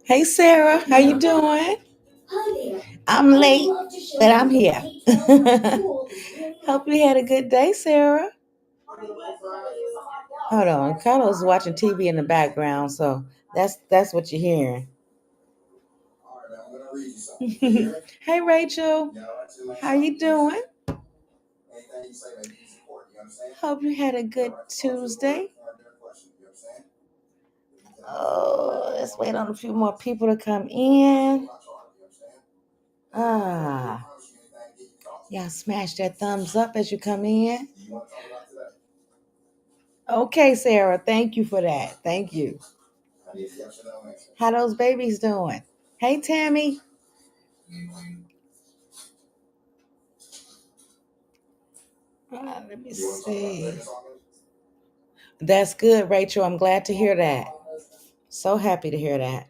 Hey Sarah, how you doing? I'm late, but I'm here. Hope you had a good day, Sarah. Hold on, Carlos watching TV in the background, so that's what you're hearing. Hey Rachel, how you doing? Hope you had a good Tuesday. Oh, let's wait on a few more people to come in. Ah, y'all smash that thumbs up as you come in. Okay, Sarah, thank you for that. Thank you. How those babies doing? Hey, Tammy. Let me see. That's good, Rachel. I'm glad to hear that. So happy to hear that.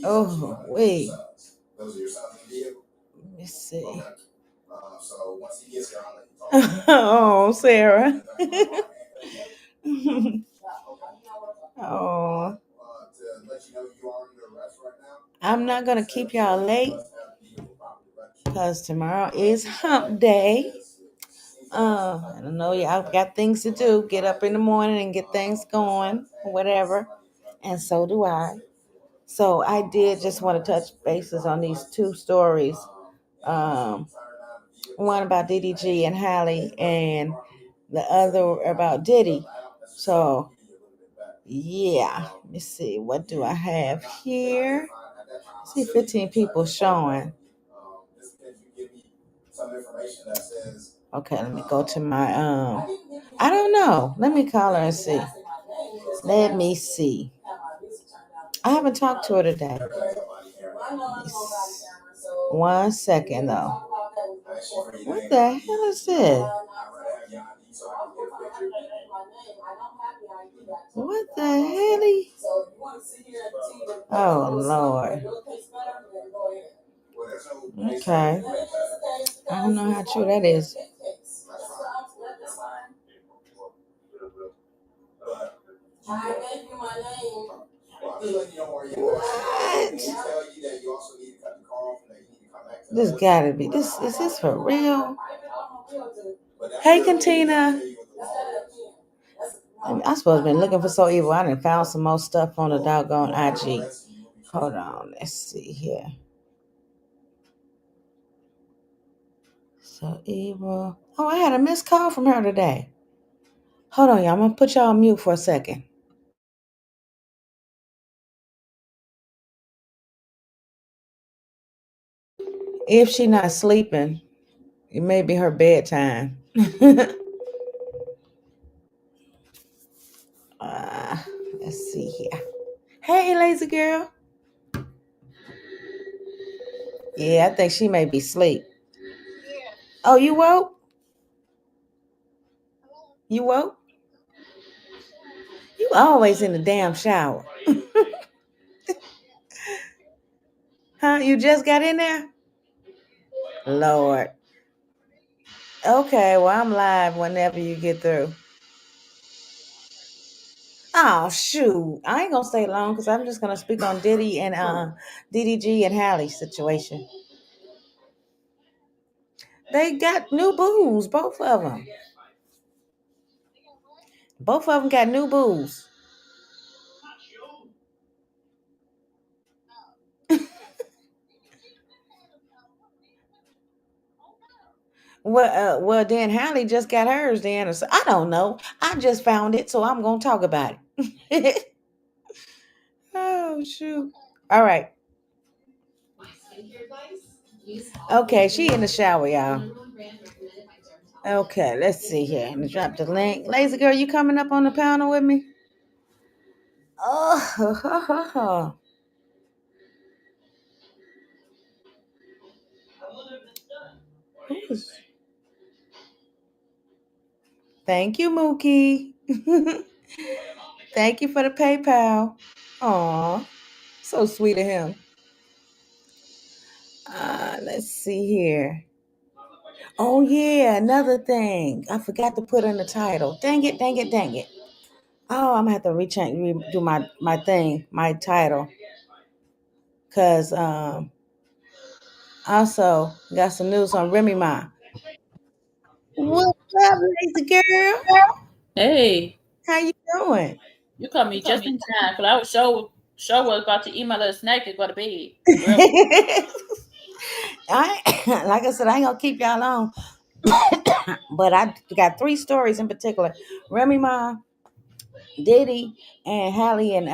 Oh, wait. Let me see. Oh, Sarah. Oh. I'm not going to keep y'all late because tomorrow is hump day. I don't know. Y'all got things to do. Get up in the morning and get things going, or whatever. And so do I. So I did just want to touch bases on these two stories. Um, one about DDG and Halle, and the other about Diddy. So yeah, let me see. What do I have here? I see 15 people showing. Okay, let me go to my I don't know. Let me call her and see. Let me see. I haven't talked to her today. One second though. What the hell is this? What the hell? Oh Lord. Okay. I don't know how true that is. What? This gotta be. This is this for real? Hey, Katina. I'm supposed to have been looking for So Evil. I done found some more stuff on the doggone IG. Hold on. Let's see here. So Evil. Oh, I had a missed call from her today. Hold on, y'all. I'm going to put y'all on mute for a second. If she not sleeping, it may be her bedtime. uh, let's see here. Hey, lazy girl. Yeah, I think she may be asleep. Oh, you woke? You woke? You always in the damn shower. Huh? You just got in there? Lord. Okay, well, I'm live whenever you get through. Oh, shoot. I ain't going to stay long because I'm just going to speak on Diddy and DDG and Halle situation. They got new booze, both of them. Both of them got new booze. Well, then Halle just got hers. Then so I don't know. I just found it, so I'm gonna talk about it. Oh shoot! All right. Okay, she in the shower, y'all. Okay, let's see here. Let me drop the link. Lazy girl, you coming up on the panel with me? Oh, thank you, Mookie. Thank you for the PayPal. Aw, so sweet of him. Let's see here. Oh yeah, another thing. I forgot to put in the title. Dang it, dang it, dang it. Oh, I'm gonna have to redo my thing, my title. Cause also got some news on Remy Ma. What's up, lazy girl? Hey, How you doing? you called me just in time because I was show was about to eat my little snack and go to bed early. I like I said, I ain't gonna keep y'all long, but I got three stories in particular: Remy Ma, Diddy, and Halle and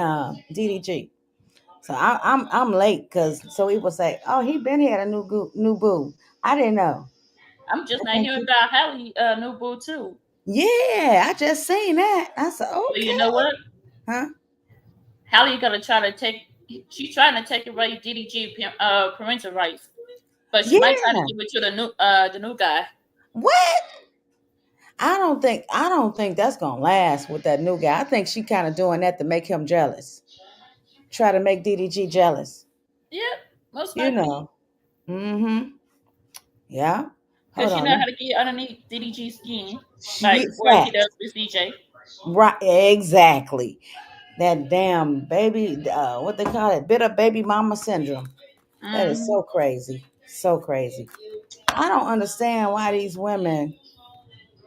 DDG. So I'm late because so people say, "Oh, he been had a new boo." I didn't know. I'm just not hearing about Halle new boo too. Yeah, I just seen that. I said, But you "Okay, know what? huh?" Halle gonna try to take. She's trying to take away DDG parental rights, but she might try to Yeah. give it to the new guy. What? I don't think that's gonna last with that new guy. I think she kind of doing that to make him jealous. Try to make DDG jealous. Yep, most You likely know. Mm-hmm. Yeah. because Hold she on. know how to get underneath DDG's skin, like She what he does facts. with DJ. Right. Exactly. That damn baby. What they call it? Bitter baby mama syndrome. That is Hmm. so crazy. So crazy. I don't understand why these women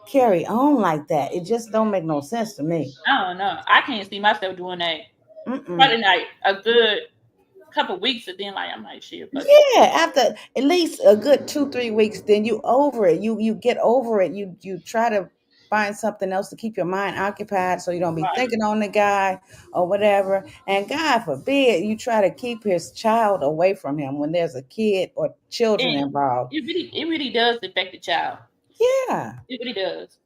carry on like that. It just don't make no sense to me. I don't know. I can't see myself doing that. Mm-mm. Probably like a good couple weeks, and then like I'm like, shit, fuck it. Yeah, after at least a good 2-3 weeks, then you over it. You get over it. You try to find something else to keep your mind occupied, so you don't be Right. thinking on the guy or whatever. And God forbid you try to keep his child away from him when there's a kid or children And involved. it really does affect the child. Yeah. It really does.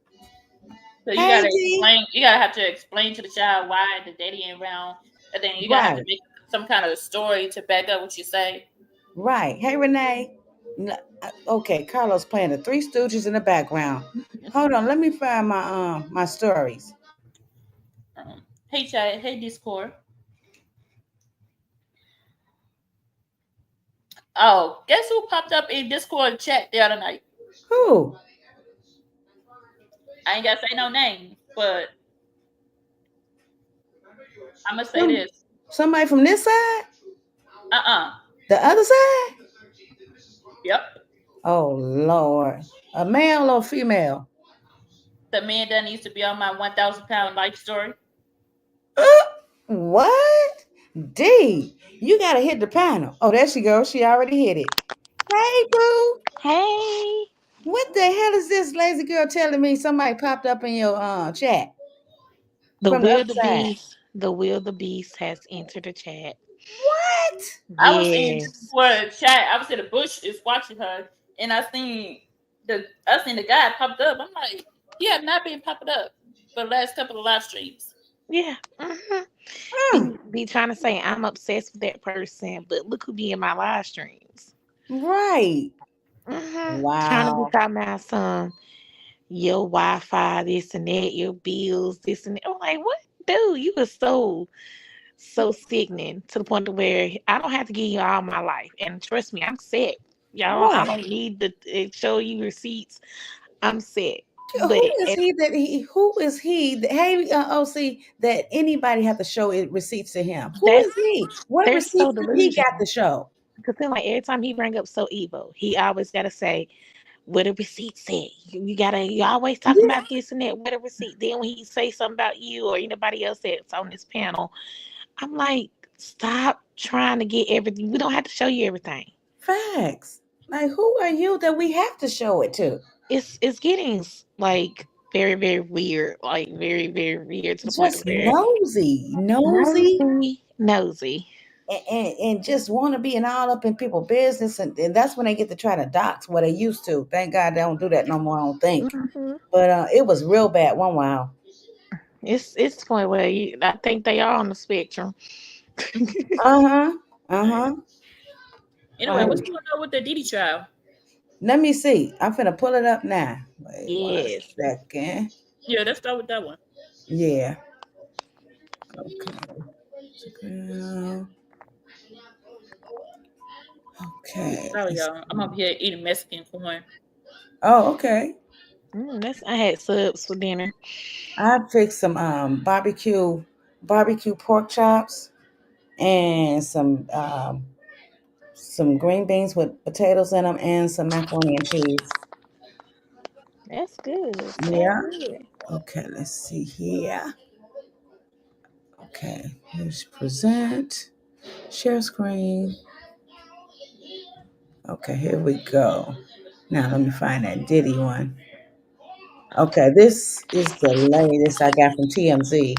So you Hey gotta D. explain. You gotta have to explain to the child why the daddy ain't around, and then you gotta have to Right. make some kind of story to back up what you say. Right. Hey Renee. Okay, Carlos playing the Three Stooges in the background. Hold on, let me find my stories. Hey chat. Hey Discord. Oh, guess who popped up in Discord chat the other night? Who? I ain't gotta say no names, but I'm gonna say Some this. somebody from this side? Uh. The other side? Yep. Oh Lord. A male or female? The man that needs to be on my 1,000 pound life story. Uh, what? D, you gotta hit the panel. Oh, there she goes. She already hit it. Hey, boo. Hey, What the hell is this lazy girl telling me? Somebody popped up in your chat the from the other side. wildebeest has entered the chat. What? I was in Yes, Discord chat. I was in the bush is watching her, and I seen the guy popped up. I'm like, he had not been popping up for the last couple of live streams. yeah. Mm, Be trying to say I'm obsessed with that person, but look who be in my live streams. right. Trying to be Wow. talking about some your Wi-Fi, this and that, your bills, this and that. I'm like, what, dude? You are so sickening to the point to where I don't have to give you all my life, and trust me, I'm set. Y'all, I Right. don't need to show you receipts. I'm set. But Who is he that he? Who is he? Hey, OC, that anybody have to show it receipts to him? Who is that's he? What they're so receipts do he got to delusional. show? Because then, like every time he bring up so evil, he always got to say what a receipt said. You always talking Yeah, about this and that. What a receipt. Then when he say something about you or anybody else that's on this panel, I'm like, stop trying to get everything. We don't have to show you everything. facts. Like, who are you that we have to show it to? It's getting like very weird, like very weird to the point Just where nosy, nosy. and just want to be in all up in people's business, and that's when they get to try to dox what they used to. Thank God they don't do that no more. I don't think. Hmm. But it was real bad one while. It's the point where I think they are on the spectrum. Uh huh. Uh Right. huh. Anyway, Like, what's going on with the Diddy trial? let me see. I'm finna pull it up now. Wait one Yes. second. Yeah, let's start with that one. Yeah. Okay. Okay. Okay. Sorry, y'all. I'm over here eating Mexican corn. Oh, okay. I had subs for dinner. I fixed some barbecue pork chops and some green beans with potatoes in them and some macaroni and cheese. That's good. Sound Yeah. good. Okay, let's see here. Okay, here's present, share screen. Okay, here we go. Now let me find that Diddy one. Okay, this is the latest I got from TMZ.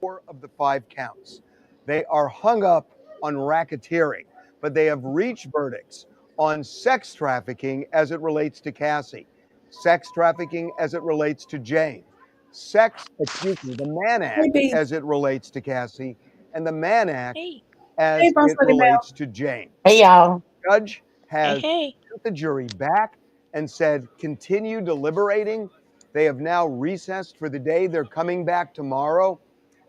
Four of the five counts. They are hung up on racketeering, but they have reached verdicts on sex trafficking as it relates to Cassie, sex trafficking as it relates to Jane, the Mann Hey, Act B. as it relates to Cassie, and the Mann Act Hey, Hey, as Boss it Lady Mel. relates to Jane. Hey y'all. Judge hey, has hey. sent the jury back and said, continue deliberating. They have now recessed for the day. They're coming back tomorrow.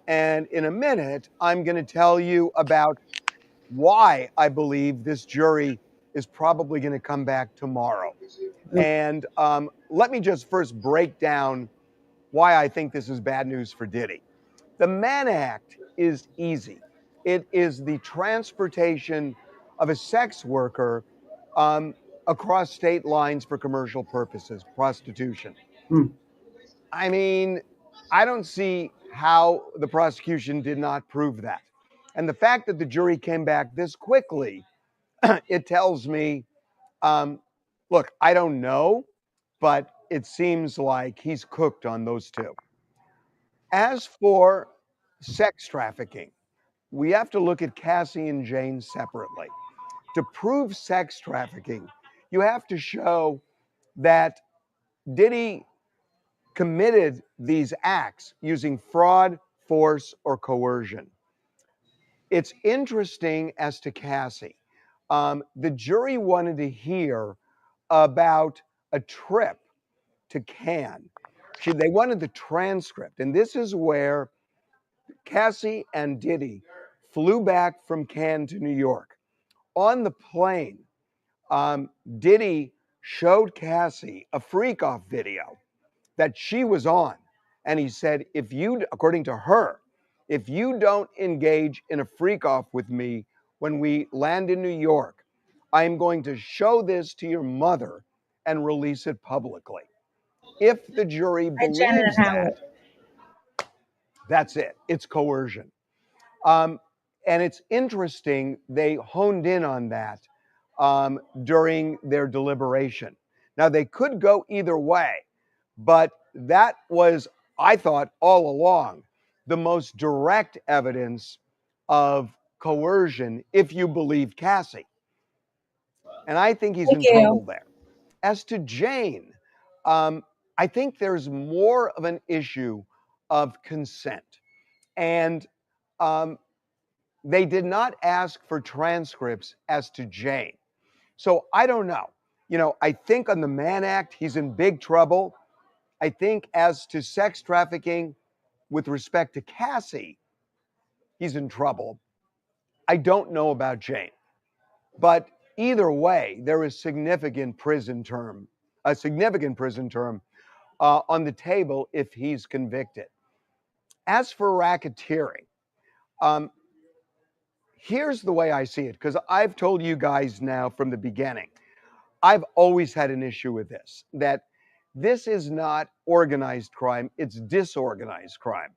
And in a minute, I'm going to tell you about why I believe this jury is probably going to come back tomorrow. And let me just first break down why I think this is bad news for Diddy. The Mann Act is easy. It is the transportation of a sex worker um, across state lines for commercial purposes, prostitution. Mm. I mean, I don't see how the prosecution did not prove that. And the fact that the jury came back this quickly, it tells me, um, look, I don't know, but it seems like he's cooked on those two. As for sex trafficking, we have to look at Cassie and Jane separately. To prove sex trafficking, you have to show that Diddy committed these acts using fraud, force, or coercion. It's interesting as to Cassie. The jury wanted to hear about a trip to Cannes. They wanted the transcript, and this is where Cassie and Diddy flew back from Cannes to New York. On the plane, Diddy showed Cassie a freak off video that she was on. And he said, according to her, if you don't engage in a freak off with me when we land in New York, I am going to show this to your mother and release it publicly. If the jury Hey, Janet believes and that, Howard. that's it. It's coercion. Um, and it's interesting, they honed in on that during their deliberation. Now, they could go either way, but that was, I thought, all along, the most direct evidence of coercion if you believe Cassie. And I think he's Hey, in Gail. trouble there. As to Jane, I think there's more of an issue of consent. And they did not ask for transcripts as to Jane. So I don't know. I think on the Mann Act, he's in big trouble. I think as to sex trafficking with respect to Cassie, he's in trouble. I don't know about Jane. But either way, there is a significant prison term on the table if he's convicted. As for racketeering, um, here's the way I see it, because I've told you guys now from the beginning, I've always had an issue with this, that this is not organized crime, it's disorganized crime.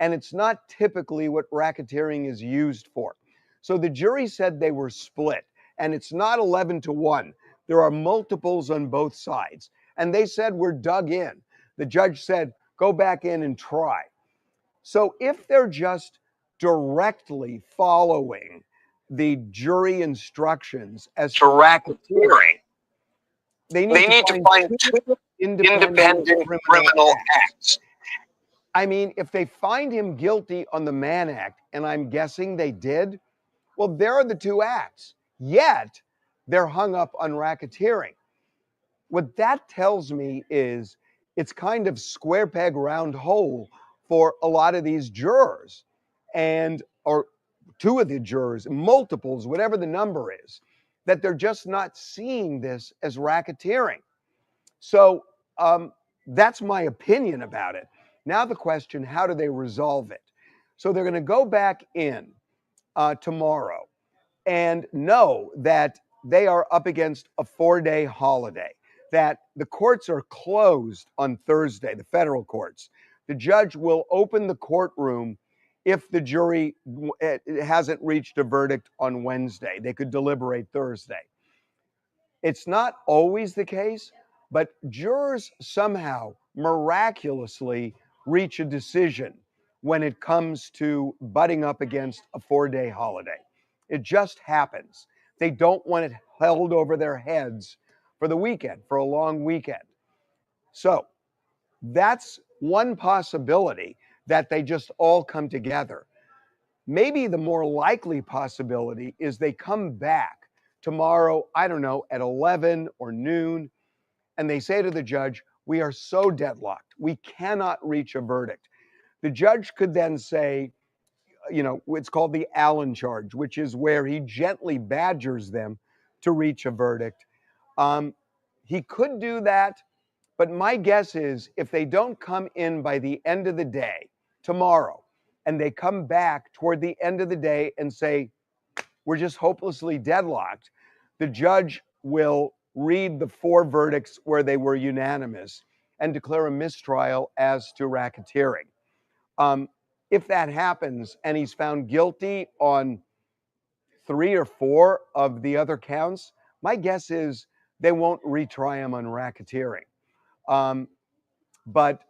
And it's not typically what racketeering is used for. So the jury said they were split, and it's not 11-1. There are multiples on both sides. And they said, we're dug in. The judge said, go back in and try. So if they're just directly following the jury instructions as to racketeering, they need They to need to find find two two independent independent criminal criminal acts. acts. I mean, if they find him guilty on the Mann Act, and I'm guessing they did, well, there are the two acts. Yet, they're hung up on racketeering. What that tells me is it's kind of square peg, round hole for a lot of these jurors, and or two of the jurors, multiples, whatever the number is, that they're just not seeing this as racketeering. So that's my opinion about it. Now the question, how do they resolve it? So they're going to go back in tomorrow and know that they are up against a 4-day holiday, that the courts are closed on Thursday, the federal courts. The judge will open the courtroom if the jury hasn't reached a verdict on Wednesday. They could deliberate Thursday. It's not always the case, but jurors somehow miraculously reach a decision when it comes to butting up against a 4-day holiday. It just happens. They don't want it held over their heads for the weekend, for a long weekend. So that's one possibility, that they just all come together. Maybe the more likely possibility is they come back tomorrow, I don't know, at 11 or noon, and they say to the judge, we are so deadlocked, we cannot reach a verdict. The judge could then say, it's called the Allen charge, which is where he gently badgers them to reach a verdict. He could do that, but my guess is if they don't come in by the end of the day tomorrow, and they come back toward the end of the day and say, we're just hopelessly deadlocked, the judge will read the 4 verdicts where they were unanimous and declare a mistrial as to racketeering. If that happens and he's found guilty on 3 or 4 of the other counts, my guess is they won't retry him on racketeering. But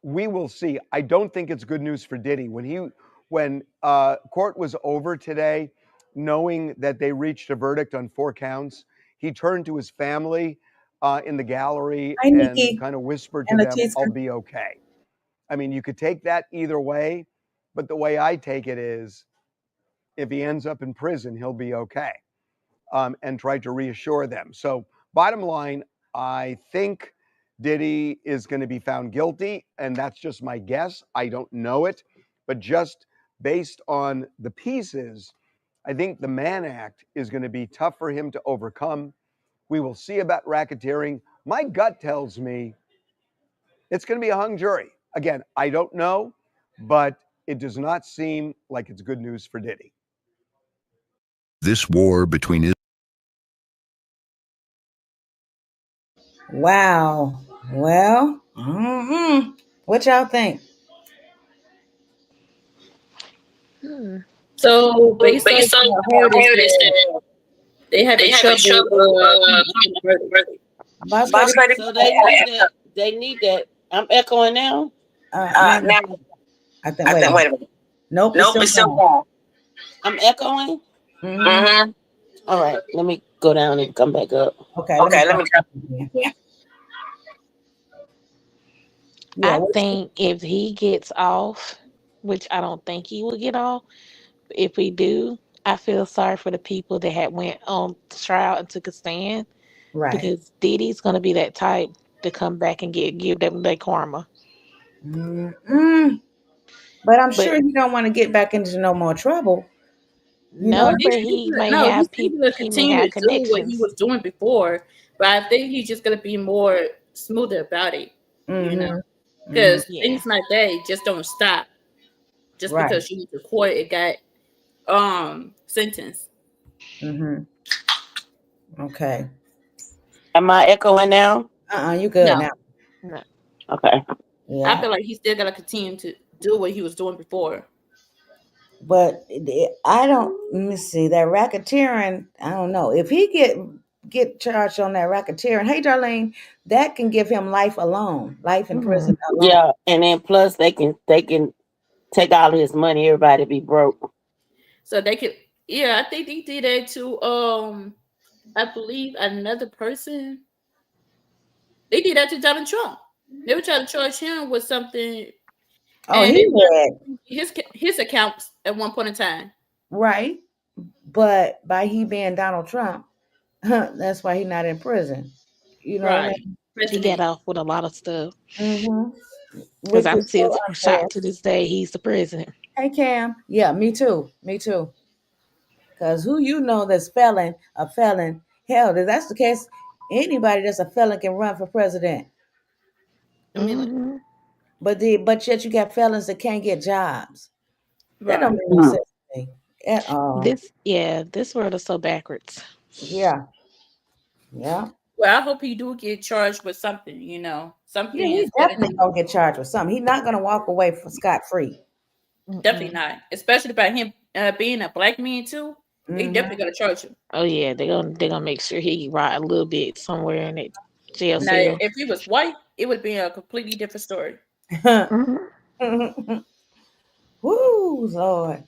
we will see. I don't think it's good news for Diddy. When court was over today, knowing that they reached a verdict on 4 counts, he turned to his family in the gallery Hi, and Nikki kind of whispered to and them, Leticia. I'll be okay. I mean, you could take that either way, but the way I take it is if he ends up in prison, he'll be okay, and try to reassure them. So bottom line, I think Diddy is going to be found guilty, and that's just my guess. I don't know it, but just based on the pieces, I think the Mann Act is going to be tough for him to overcome. We will see about racketeering. My gut tells me it's going to be a hung jury. Again, I don't know, but it does not seem like it's good news for Diddy. This war between Wow. Well, what y'all think? So based on based on what what I heard I is heard is that that they having they having trouble trouble coming up with a verdict. About Boss 30. lady. So they need that. They need that. I'm echoing now. Now, Now, I think, I wait a think, minute. wait a minute. Nope, it's Nope, still it's still gone. wrong. I'm echoing. Mm-hmm. Mm-hmm. All right. Let me go down and come back up. Okay, Okay, let try me try. again. I Yeah, think if he gets off, which I don't think he will get off, if we do, I feel sorry for the people that had went on trial and took a stand, right. because Diddy's gonna be that type to come back and give them their karma. Mm-mm. But I'm sure But you don't want to get back into no more trouble. You know, no, but he may No, he's have still people. gonna He may continue have to do what he connections. was doing before, but I think he's just gonna be more smoother about it. You know, mm-hmm. because Yeah. things like that just don't stop just Right. because you went to court. It got sentenced. Mm-hmm. Okay. Am I echoing now? You good No, now. No. Okay. I Yeah. feel like he's still gonna continue to do what he was doing before. But I don't. Let me see that racketeering. I don't know if he get charged on that racketeering. Hey, Darlene, that can give him life alone, life in prison alone. Yeah, and then plus they can take all his money. Everybody be broke. So they could, yeah, I think they did that to I believe another person. They did that to Donald Trump. They were trying to charge him with something, Oh, and he it never had his accounts at one point in time. right, but by he being Donald Trump, that's why he's not in prison. You know what I Right. mean? He got President. off with a lot of stuff. Mm-hmm. Because Which I'm is so still unfair. shocked to this day he's the president. Hey Cam, yeah, me too, me too. Cause who you know that's a felon? Hell, if that's the case, anybody that's a felon can run for president. I mean, like, Hmm. But yet you got felons that can't get jobs. That don't right. make no Mm. sense to me at all. This world is so backwards. Yeah, yeah, Well, I hope he do get charged with something. yeah. Something He instead of definitely just gonna get charged with something. He's not gonna walk away from scot free. definitely Mm-mm. not. Especially by him being a black man too. They definitely Mm-hmm. gonna charge him. Oh yeah, they're gonna make sure he rot a little bit somewhere in that jail Now, cell. if he was white, it would be a completely different story. Hmm. Woo, Lord.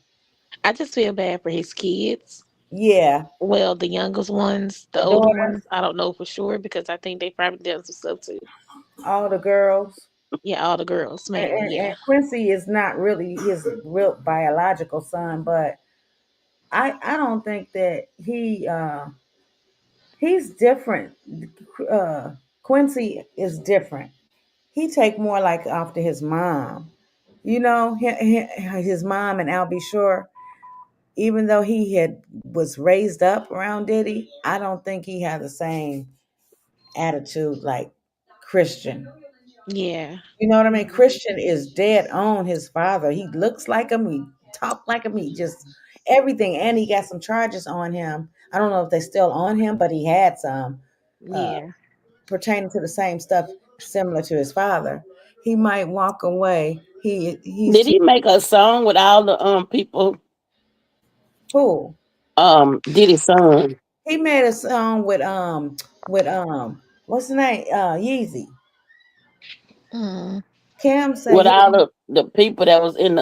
I just feel bad for his kids. Yeah, Well, the youngest ones, the the older daughters, ones, I don't know for sure because I think they probably done some stuff too. all the girls. Yeah, all the girls And, mainly. and Yeah, Quincy is not really his real biological son, but I don't think that he's different. Quincy is different. He take more like after his mom. You know, his mom and Albie Shore. Even though he had was raised up around Diddy, I don't think he had the same attitude like Christian. yeah, You know what I mean? Christian is dead on his father. He looks like him. He talk like him. He just everything. And he got some charges on him. I don't know if they still on him, but he had some uh, yeah. pertaining to the same stuff similar to his father. He might walk away. He's Did too he make a song with all the people? cool. Diddy's son He made a song with what's the name? Yeezy. Mm. Cam said with he. all the people that was in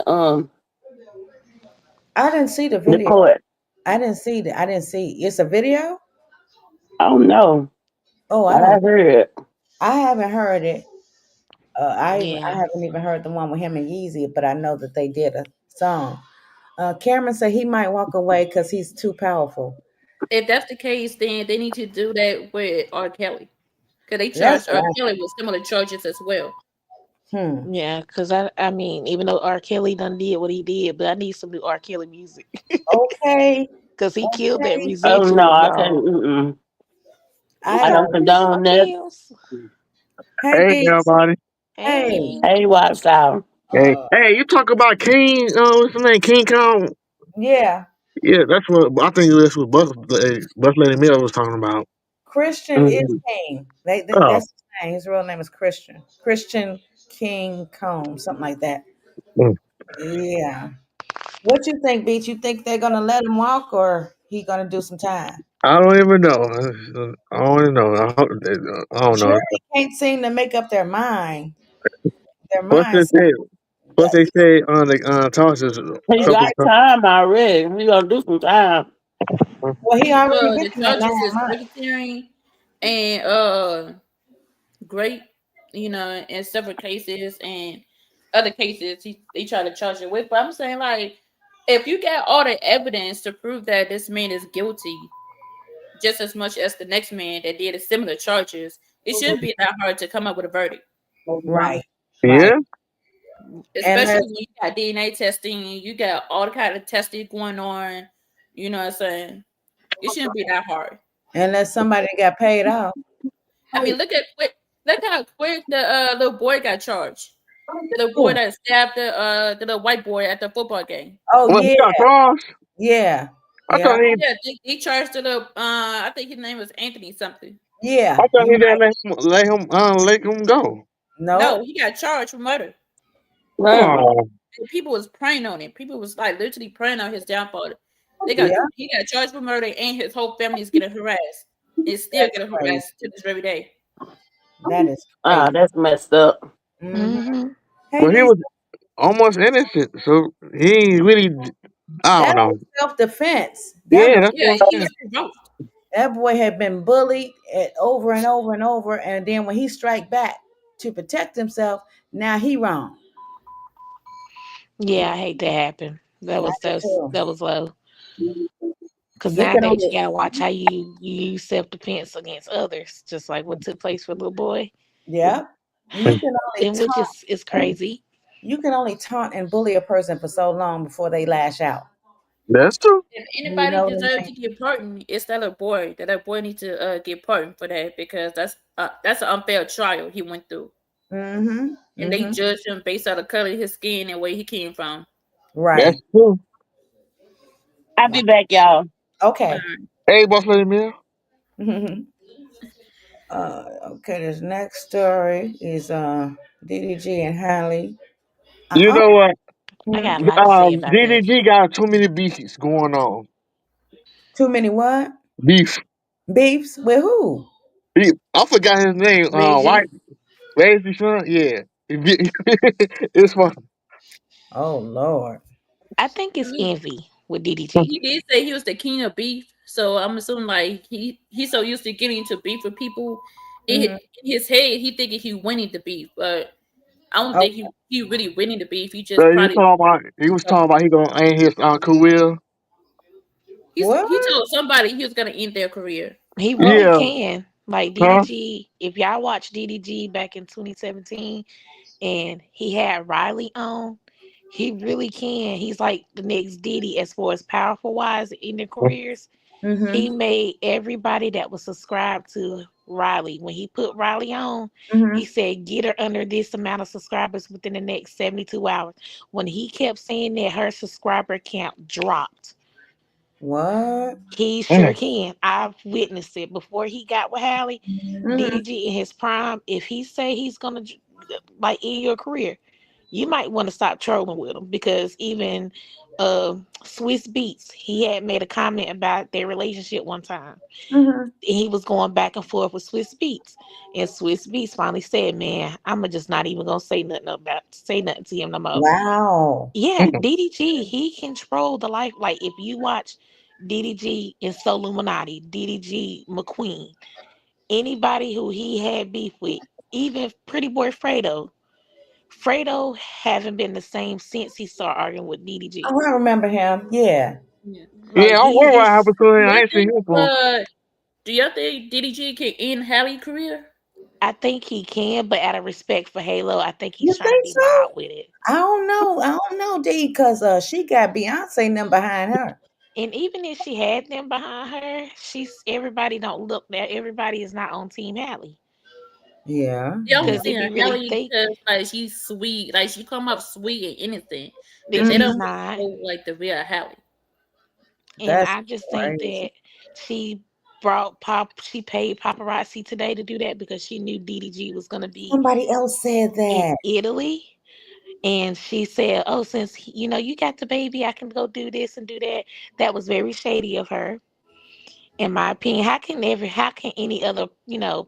I didn't see the the video. court. I didn't see that. I didn't see. It's a video. I don't know. Oh, I I don't. heard. I haven't heard it. I Yeah. haven't even heard the one with him and Yeezy, but I know that they did a song. Cameron said he might walk away because he's too powerful. If that's the case, then they need to do that with R. Kelly. Because they That's charged R. what Kelly with similar charges as well. Yeah, because I mean, even though R. Kelly done did what he did, but I need some new R. Kelly music. Okay, Because he killed that okay. Oh no, residual, I can't. y'all. Mm-mm. What's I I up, don't Mr. condone that. Kills? hey Hey Beats. everybody. Hey, Hey. Hey, watch out. Hey, uh, hey, you talk about King, what's his name? King Kong. yeah. Yeah, that's what I think that's what Bus Lady Mill was talking about. Christian is Mhm. King. Oh, That's his name. His real name is Christian. Christian King Combe, something like that. mm. Yeah. What you think, Beats? You think they're gonna let him walk, or he gonna do some time? I don't even know. I don't even know. I don't know. Jury can't seem to make up their mind. Their Plus they minds. say, plus they say on the tosses a He Yeah. couple got of times. time already. He gonna do some time. Well, he already The getting that charges is 9 months. racketeering and great, in several cases and other cases they try to charge it with. But I'm saying, like, if you got all the evidence to prove that this man is guilty just as much as the next man that did a similar charges, it shouldn't be that hard to come up with a verdict. Right. Right. Yeah, Unless Especially when you got DNA testing, you got all the kind of testing going on. You know what I'm saying? It shouldn't be that hard. unless somebody got paid off. I mean, look how quick the little boy got charged. The little boy Who? that stabbed the little white boy at the football game. Oh well, he yeah, got crossed. yeah, I yeah, thought he, Yeah, they charged the little I think his name was Anthony something. yeah. I thought You're he didn't right. let him go. Nope. No, he got charged with murder. Well, Oh, And people was praying on it. People was like literally praying on his downfall. Yeah, He got charged with murder and his whole family is getting harassed. It's still that's getting crazy. harassed to this very day. That is crazy. that's messed up. Hmm. Mm-hmm. Hey, well, he Lisa, was almost innocent, so he ain't really. I that don't know. was self defense. Yeah, that's Yeah, what he I'm was saying. provoked. That boy had been bullied over and over and over, and then when he strike back, to protect himself, now he wrong. Yeah, I hate that happen. That I was do that was, too. that was low. Because You can nowadays you only gotta watch how you use self defense against others, just like what took place with little boy, yep. You can only and which taunt is crazy. you can only taunt and bully a person for so long before they lash out. That's true. If You anybody know what deserves I to get pardoned, it's that little boy. That little boy needs to get pardoned for that because that's an unfair trial he went through, mean? and they Mm-hmm. judged him based on the color of his skin and where he came from. Right. That's true. I'll Wow. be back, y'all. Okay. Hey, boss lady Mill. Okay, this next story is DDG and Halle. You Oh, know what? I got a lot to say about that. DDG got too many beefs going on. too many what? Beef. Beefs with who? I forgot his name. White Reggie, Lazy son. Yeah. It's fun. Oh Lord. I think it's He, envy with DDG. he did say he was the king of beef, so I'm assuming like he's so used to getting into beef with people. Mm-hmm. In his head, he thinking he winning the beef, but I don't Oh, think he really winning the beef. He just But probably he was talking about he gonna end his career. what? he told somebody he was gonna end their career. He really Yeah. can. Like Huh? DDG, if y'all watch DDG back in 2017 and he had Riley on, he really can. He's like the next Diddy as far as powerful wise in their careers. Mm-hmm. He made everybody that was subscribed to Riley. When he put Riley on, he Mm-hmm. said, get her under this amount of subscribers within the next 72 hours. When he kept saying that, her subscriber count dropped. What? He sure Mm. can. I've witnessed it before he got with Halle. Mm-hmm. DDG in his prime, if he say he's gonna like end your career, you might want to stop trolling with him because even Swiss Beats, he had made a comment about their relationship one time. Mm-hmm. He was going back and forth with Swiss Beats, and Swiss Beats finally said, "Man, I'm just not even gonna say nothing to him no more." Wow. Yeah, Mm. DDG, he controlled the life. Like if you watch DDG in Soul Illuminati, DDG McQueen, anybody who he had beef with, even Pretty Boy Fredo haven't been the same since he started arguing with DDG. Oh, I remember him. Yeah. Yeah. Like Yeah, I he wonder what his happened to him. Do I you ain't seen think him for. do you think DDG can end Halle's career? I think he can, but out of respect for Halo, I think You he's trying to think be so? mild with it. I don't know. I don't know, D, because she got Beyonce them behind her. And even if she had them behind her, she's everybody don't look that everybody is not on Team Halle. Yeah. They Yeah. only Because if seeing you really Halle think because like she's sweet, like she come up sweet and innocent. that They she's don't Mm-hmm. not, know like the real Halle. and That's I just think crazy. that she she paid paparazzi today to do that because she knew DDG was gonna be Somebody else said in that. Italy. And she said, "Oh, since you got the baby, I can go do this and do that." That was very shady of her, in my opinion. How can any other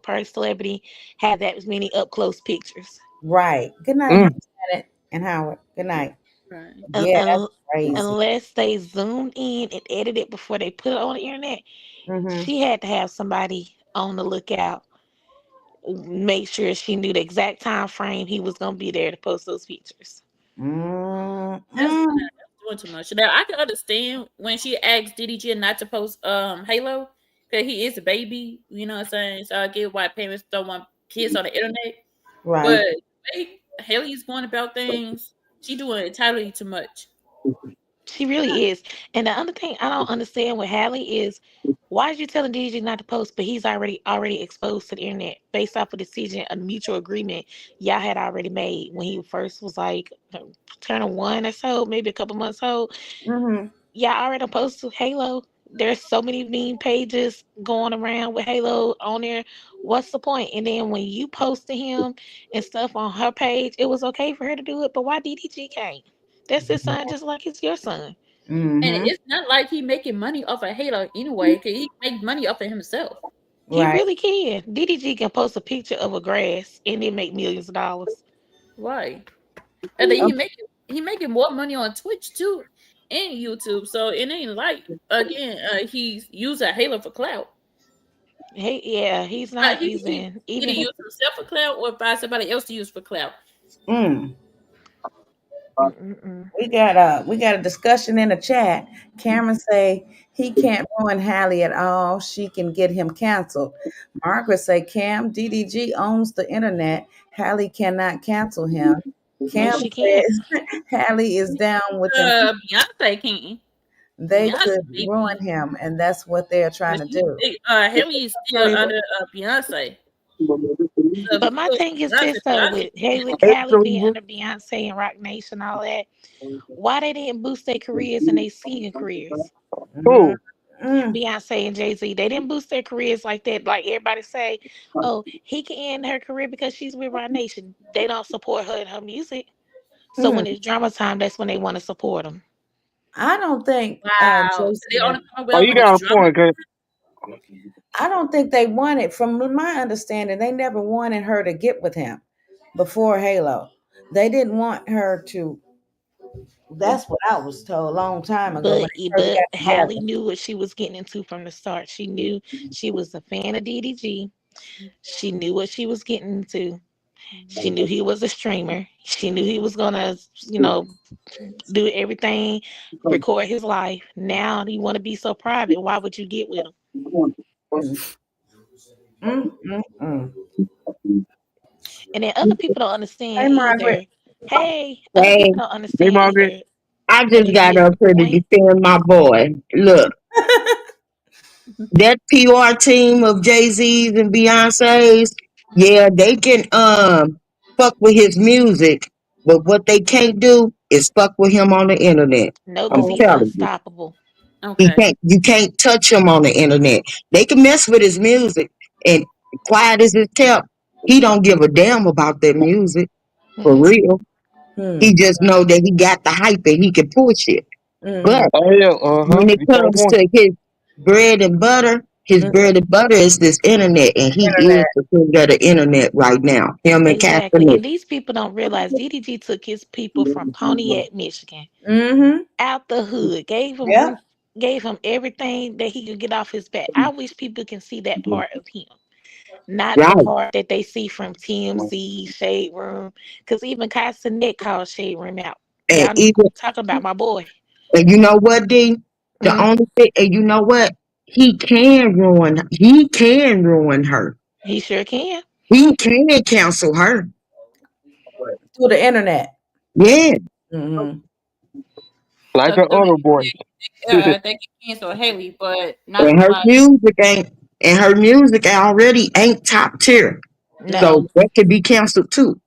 person celebrity have that many up close pictures? Right. Good night, Mm. Janet and Howard. Good night. Right. Un- Yeah, that's un- crazy. Unless they zoomed in and edited it before they put it on the internet, Mm-hmm. she had to have somebody on the lookout, make sure she knew the exact time frame he was gonna be there to post those pictures. Mm-mm. That's doing too much. Now I can understand when she asked DDG not to post Halo because he is a baby. You know what I'm saying? So I get why parents don't want kids on the internet. Right. But Haley's going about things. She doing entirely too much. She really is. And the other thing I don't understand with Hallie is why is you telling DJ not to post, but he's already exposed to the internet based off a decision, a mutual agreement y'all had already made when he first was like turning one or so, maybe a couple months old. Mm-hmm. Y'all already posted Halo. There's so many meme pages going around with Halo on there. What's the point? And then when you posted him and stuff on her page, it was okay for her to do it, but why DDG can't? That's his son, just like it's your son. And Mm-hmm. it's not like he making money off of Halo anyway, because he make money off of himself. He Right. really can. DDG can post a picture of a grass and it make millions of dollars. Right. And then Oh, he making more money on Twitch too and YouTube. So it ain't like again, he's using Halo for clout. He's not He using either even. use himself for clout or find somebody else to use for clout. Mm. Mm-mm-mm. We got a discussion in the chat. Cameron say he can't ruin Halle at all. She can get him canceled. Margaret say Cam DDG owns the internet. Halle cannot cancel him. No, Cam she can't. says Halle is down with them. Beyonce can. They Beyonce could ruin maybe, him, and that's what they're trying but to she do. Haley is still under Beyonce. So if But you my put thing is Beyonce, this though, Beyonce with can Haley cancel. Hey, Cali so being under Beyonce and Rock Nation, all that, why they didn't boost their careers and their singing careers? who? Mm-mm. Beyonce and Jay-Z, they didn't boost their careers like that. Like everybody say, oh, he can end her career because she's with Rock Nation. They don't support her in her music. So Mm. when it's drama time, that's when they want to support them. I don't think Wow. So they Jason. only come Oh, well you when it's got a drama. point, cause I don't think they wanted. From my understanding, they never wanted her to get with him before Halo. They didn't want her to. That's what I was told a long time ago when they first But got Hallie together. knew what she was getting into from the start. She knew she was a fan of DDG. She knew what she was getting into. She knew he was a streamer. She knew he was gonna, do everything, record his life. Now you want to be so private. Why would you get with him? Mm, mm, mm. And then other people don't Hey, understand Margaret. either. Hey, other Hey, people don't hey, understand Margaret. either. I just got With up here to when defend my boy. Look, that PR team of Jay Z's and Beyonce's, yeah, they can fuck with his music, but what they can't do is fuck with him on the internet. no, I'm because Oh, he's telling you. unstoppable. He Okay. can't you can't touch him on the internet. They can mess with his music and quiet as it's kept, he don't give a damn about that music for Mm-mm. real. hmm. He just know that he got the hype and he can push it. Mm-hmm. But Oh yeah, when it you got a comes point. to his Mm-hmm. bread and butter is this internet, and he is Internet. the king of the internet right now. Him and Exactly. Kaepernick. And these people don't realize DDG took his people from Pontiac, Michigan, Mm-hmm. out the hood, Yeah. gave him everything that he could get off his back. I wish people can see that part of him. Not the Right. part that they see from TMZ, Shade Room. Because even Nick called Shade Room out. And Y'all need to even quit talking about my boy. and you know what, D? The Mm, only thing, and you know what? He can ruin her. he sure can. He can cancel her. Through the internet. Yeah. Mm-hmm. Like the So other boy. they can cancel Haley, but not And her somebody. music ain't and her music already ain't top tier. No. So No. that could be canceled too.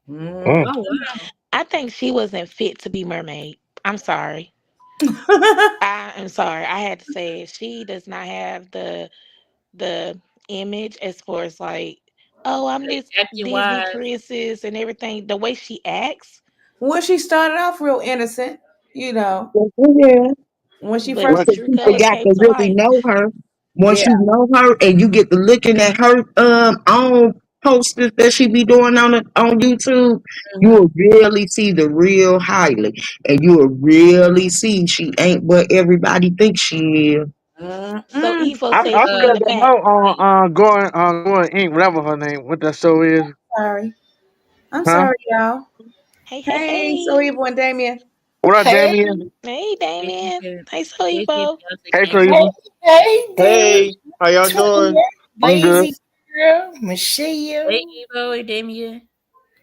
Mm. Mm. Oh wow. I think she wasn't fit to be mermaid. I'm sorry. I am sorry. I had to say it. She does not have the image as far as like, oh, I'm this Acting Disney wise. princess and everything. The way she acts, Well, she started off real innocent, Yeah. when she but first the What? But true people colors came. got came to to really light. know her. Yeah. Once you know her and you get to looking at her own posters that she be doing on YouTube, you Mm-hmm. will really see the real Hailey. And you will really see she ain't what everybody thinks she is. So Mm-mm. Evo I said I she Uh, in still the don't back. know on going ink, whatever her name, what that show is, Sorry. I'm huh? sorry, y'all. Hey, hey, Hey, so hey. evil and Damien. What up, Hey, Damien? Hey, Jay-Z Damien. can Hey, so Jay-Z and Evo. Beyonce Hey, so cancel. hey, you, hey, dude. Hey, how y'all Toya, doing? I'm good. Lazy girl, Hey Michelle. Evo and Damien.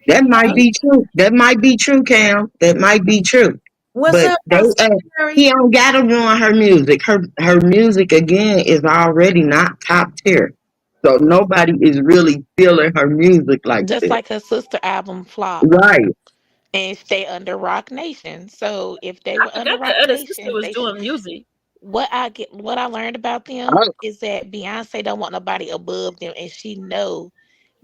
That might Hey, be true. That might be true, Cam. That might be true. what's But up, they Pastor Terry? he don't gotta ruin her music. Her music again is already not top tier. So nobody is really feeling her music like Just this. like her sister album flopped Right. and stay under Rock Nation. So if they I were under forgot the Rock other sister Nation, was doing music. what I learned about them I, is that Beyonce don't want nobody above them, and she know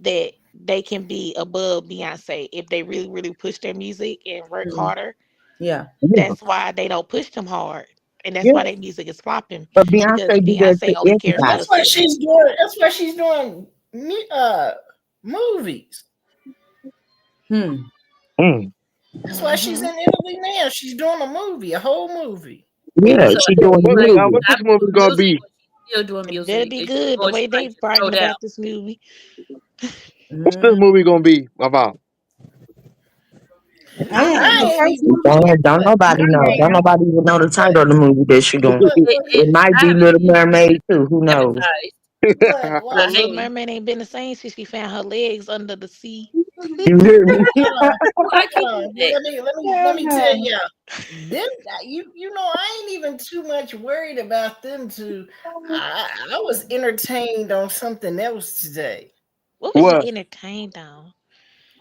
that they can be above Beyonce if they really, really push their music and work Mm, harder. yeah. Yeah. That's why they don't push them hard, and that's Yeah. why their music is flopping But because Beyonce do that Beyonce to only cares for everybody. That's why herself. she's doing. That's why she's doing movies. Hmm. mm. That's why she's Hmm. in Italy now. She's doing a movie, a whole movie. Yeah, So she is doing she like music. What this top movie doing gonna music? be? still doing It better music. be It's just good the going way they straight to slow bragging down. about this movie. What's this Mm. movie gonna be about? I I ain't don't the know. I ain't first even movie seen yet, it, Don't but nobody my know. Don't damn, nobody even know the but title of the movie that she gonna but do. It, but it, It might I be haven't Little seen Mermaid too. Who it knows? advertised, but Well, I Little hate. Mermaid ain't been the same since she found her legs under the sea. You hear me? hold on, I hold can't do on. that. Let me tell you, them you know I ain't even too much worried about them. I was entertained on something else today. What was you What? entertained on?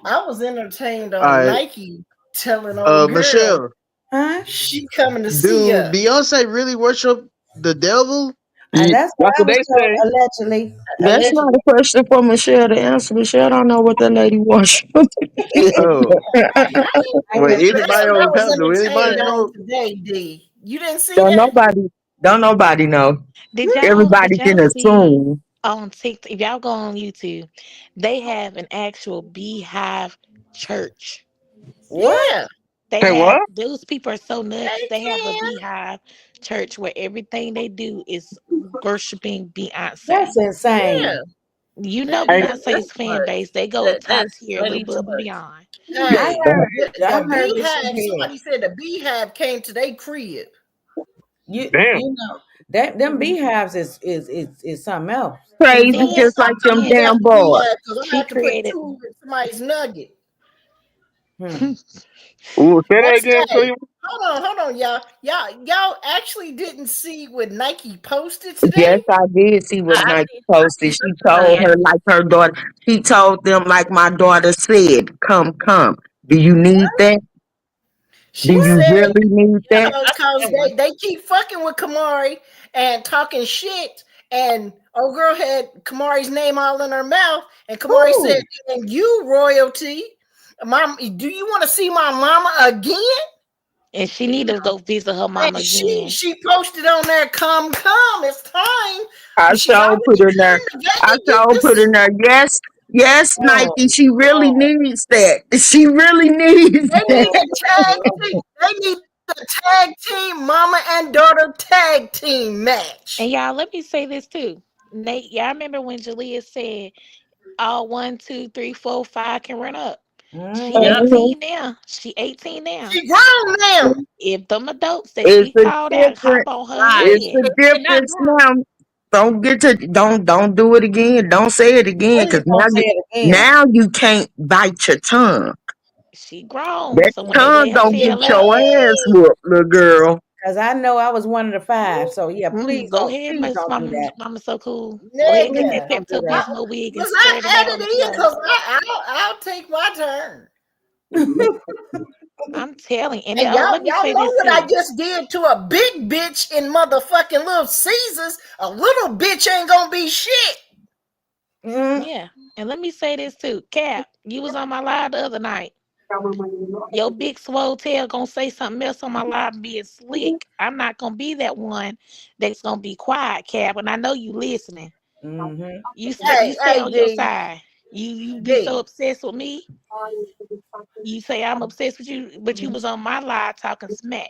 I was entertained All on right. Nike telling old girl Michelle, huh? she coming to see do us. Beyonce really worship the devil? That's what That's I what was they told say. allegedly. That's not Allegedly. a question for Michelle to answer. Michelle don't know what that lady wants. Oh, I ain't well, never That's anybody what I on the was panel? Do entertained anybody on know? today, D. You didn't see don't that? nobody, don't nobody know. Did Everybody y'all can see assume. on TikTok? If y'all go on YouTube, they have an actual beehive church. what? Yeah, They Hey, have what? those people are so nuts. they They have a can. beehive church where everything they do is worshiping That's Beyonce. Yeah. insane. You know Hey, Hey, Beyonce's fan Much. base. They go top That's tier, a little way too above and much. beyond. I hey, heard I the heard that she beehive. had. Somebody said the beehive came to their crib. damn. You know that them beehives is something else. And Crazy, then Then just like stop them telling me then that's damn the boys. beehive because I'm gonna she have to put created two in somebody's nugget. Hmm. Ooh, say that What's again, hey? Cleveland. Hold on, y'all. Y'all actually didn't see what Nike posted Yes, today? I did see what Nike I posted. seen She something about told it. her like her daughter. She told them like my daughter said, "Come, come. Do you need that? Do She you said really need Yeah, that?" I seen cause that one. they keep fucking with Kamari and talking shit. And old girl had Kamari's name all in her mouth, and Kamari said, Ooh. "And you royalty, mom, do you want to see my mama again?" and she need to go visit her And mama she again. she posted on there, "Come, it's time." I She's sure put already in there. came to I sure put Vegas. in there. Yes, yes, Oh, Nike. She really Lord. needs that. She really needs They that. need a tag team. They need a tag team, mama and daughter tag team And match. y'all, let me say this too. Nate, y'all remember when Jalea said all 1, 2, 3, 4, 5 can run up? She Yep. Mm-hmm. 18 now. She 18 now. She grown now. If them adults that It's she a called out hop different. on her Right. It's head, a They're not difference grown. now. Don't do it again. Don't say it again, Please because don't say it again. now you can't bite your tongue. she grown. That So when they lay tongue her gonna get tail out, your ass Hey, whooped, little girl. Because I know I was one of the five. So yeah, go ahead, please Miss don't do Mama. that. Mama so cool. Go ahead, get Please that nigga. don't do Pepto that. Bismol wig and Was spread it I out on added the in? floor. Because I'll take my turn. I'm telling. And then, And oh, let me y'all say know this what I too. just did to a big bitch in motherfucking Little Caesars. A little bitch ain't gonna be shit. Mm, Yeah. And let me say this too. Cap, you was on my live the other night. Your big swole tail gonna say something else on my live being slick. I'm not gonna be that one that's gonna be quiet, Cap. And I know you listening. mm-hmm. You stay Hey, on your D, side. You be so D. obsessed with me. You say I'm obsessed with you, but you was on my live talking smack.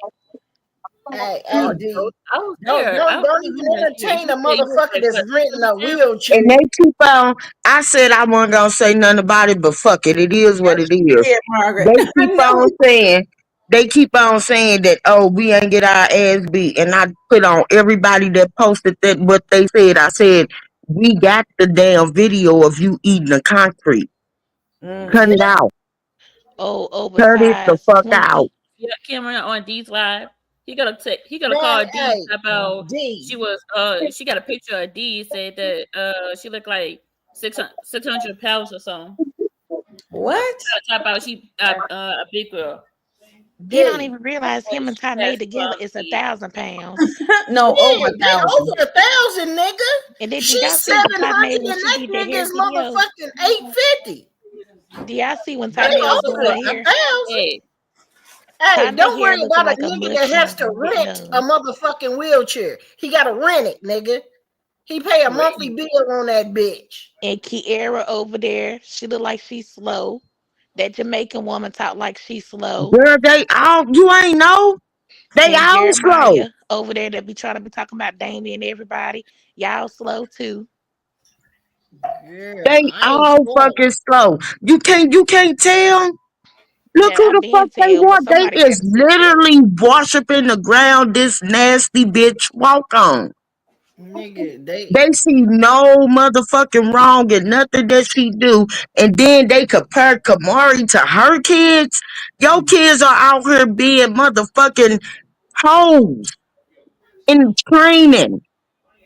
Hey, So D. I was Don't there. don't I don't even remember that shit. entertain You a said you was motherfucker like, that's what, 6 renting a down? wheelchair. And they keep on. I said I wasn't gonna say nothing about it, but fuck it. It is what it is. Yeah, Margaret. They I keep know on it. saying. They keep on saying that, oh, we ain't get our ass beat. And I put on everybody that posted that what they said. I said, we got the damn video of you eating the concrete. Cut Mm-hmm. it out. Oh, Cut it the oversized fuck out. Twinkie. Yeah, Cameron on D's live. He gonna Man, call D hey, about D. she got a picture of D said that she looked like 600 pounds or something. What? Trying to type out she a big girl. He don't D. even realize And him and she has Tanae together is 1,000 pounds. No, over Shit, a they over thousand. 1,000, nigga. And then did She's y'all see when 700 Tanae and when she that did that hair nigga's video? motherfucking 850. Do y'all see when They Tanae was doing over her a hair? thousand. hey, Hey, Tanae don't hair worry looking about a like a nigga that has to mushroom with rent a none. motherfucking wheelchair. He gotta rent it, nigga. He pay a monthly really? bill on that bitch. And Kiera over there, she look like she's slow. That Jamaican woman talk like she's slow. Girl, they all, you ain't know. They And all slow. over there that be trying to be talking about Damien and everybody. Y'all slow too. Girl, They I ain't all slow. fucking slow. You can't tell. Look Yeah, who I the fuck been they tell, but want. They somebody is gotta sit there. literally worshiping the ground this nasty bitch walk on. Nigga, they They see no motherfucking wrong in nothing that she do, and then they compare Kamari to her kids. Your kids are out here being motherfucking hoes in training.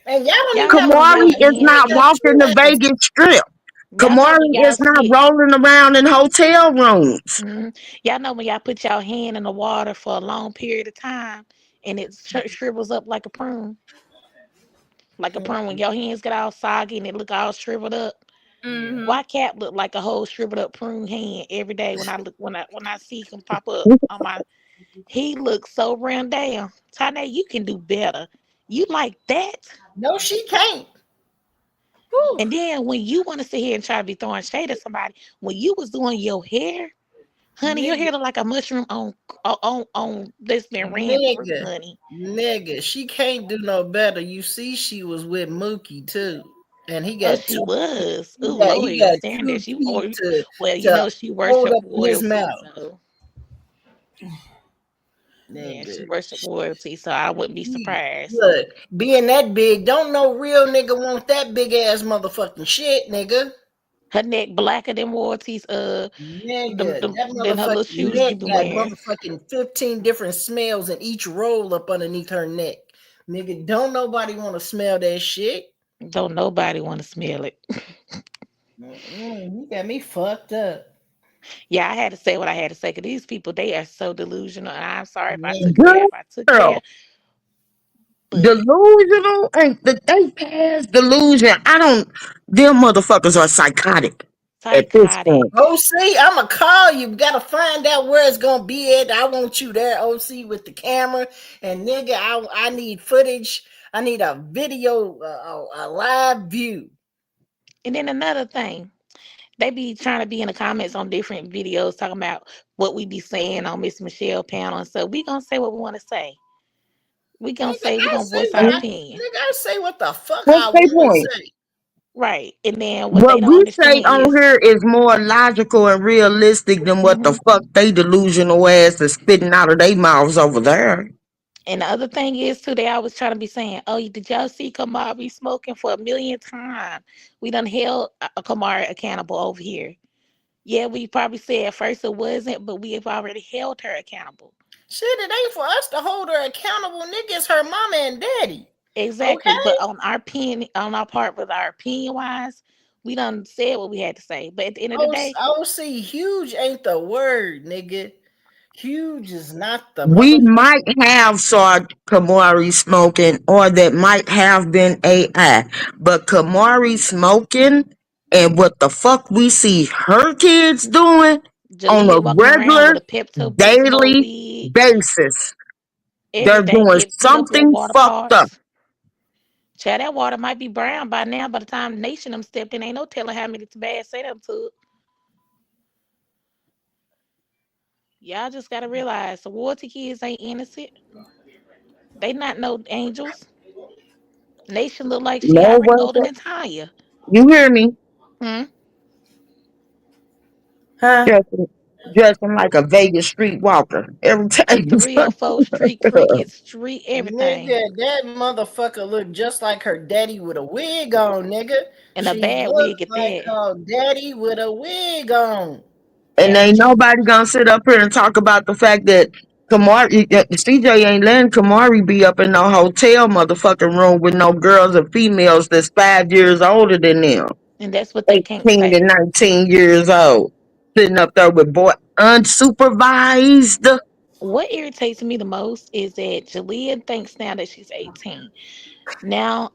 and y'all don't even Y'all have a know when Kamari y'all fucking is hands y'all not get, got walking two the ass. Vegas Strip. y'all know when Kamari y'all is not sit. rolling around in hotel rooms. Y'all know when y'all put y'all hand in the water for a long period of time and it shrivels up like a prune. Like a prune when your hands get all soggy and it look all shriveled up. Yeah. Why Cap look like a whole shriveled up prune hand every day when I look when I see him pop up on my he looks so round down. Tane, you can do better. You like that? No, she can't. Whew. And then when you want to sit here and try to be throwing shade at somebody, when you was doing your hair, honey, your Nigga, hair look like a mushroom on that's been ran through, nigga, honey. nigga, she can't do no better. You see, she was with Mookie too, and Oh, she was. Ooh, he Lord, got staring there. two She teeth or well, you to know she hold worship up in his royalty, mouth, so yeah, she nigga. worship royalty, so I wouldn't be She, surprised. look, being that big, don't no real nigga want that big ass motherfucking shit, nigga. Her neck blacker than royalties. Nigga, that Than her little motherfucking shoes neck she be got wearing. motherfucking 15 different smells in each roll up underneath her neck. Nigga, don't nobody want to smell that shit. Don't nobody want to smell it. You got me fucked up. Yeah, I had to say what I had to say because these people, they are so delusional. And I'm sorry if I took it there. Nigga. If I took it Girl, there, but delusional ain't the they past delusion. I don't. Them motherfuckers are psychotic at this psychotic. point. OC, I'ma call you. Gotta find out where it's gonna be at. I want you there, OC, with the camera. And nigga, I need footage. I need a video, a live view. And then another thing, they be trying to be in the comments on different videos talking about what we be saying on Miss Michelle panel. And so we gonna say what we want to say. We gonna Nigga, say we I gonna say voice what our Mhm. opinion. I say what the fuck What's I their wanna point? say. Right. And then what they What don't we say understand on is here is more logical and realistic than what the mhm. fuck they delusional ass is spitting out of their mouths over there. And the other thing is too, they always try to be saying, "Oh, did y'all see Kamari smoking for a million times? We done held Kamari accountable over here." Yeah, we probably said at first it wasn't, but we have already held her accountable. Shit, it ain't for us to hold her accountable. Nigga, it's her mama and daddy. Exactly. Okay? But on our opinion, on our part with our opinion wise, we done said what we had to say. But at the end of the day, OC, huge ain't the word, nigga. Huge is not the We might motherfucking. have saw Kamari smoking, or that might have been AI. But Kamari smoking and what the fuck we see her kids doing on a Jalea walking around with regular, a Pepto Bismol daily wig, basis, they're everything, doing get up little something water fucked up. parks. Child, that water might be brown by now. By the time the nation them stepped in, ain't no telling how many bad say them to. Y'all just gotta realize the royalty kids ain't innocent. They not no angels. Nation look like she No already way. older than Tanya. You hear me? Hmm? Huh? Dressing, dressing like a Vegas street walker every A time. 304 street cricket, street everything. Nigga, that motherfucker look just like her daddy with a wig on, nigga. And a She bad look wig at like that. her daddy with a wig on. And ain't Ouch. nobody gonna sit up here and talk about the fact that CJ ain't letting Kamari be up in no hotel motherfucking room with no girls or females that's 5 years older than them, And that's what they can't 18 to say. 19 years old, sitting up there with boy unsupervised. What irritates me the most is that Jalea thinks now that she's 18. Now,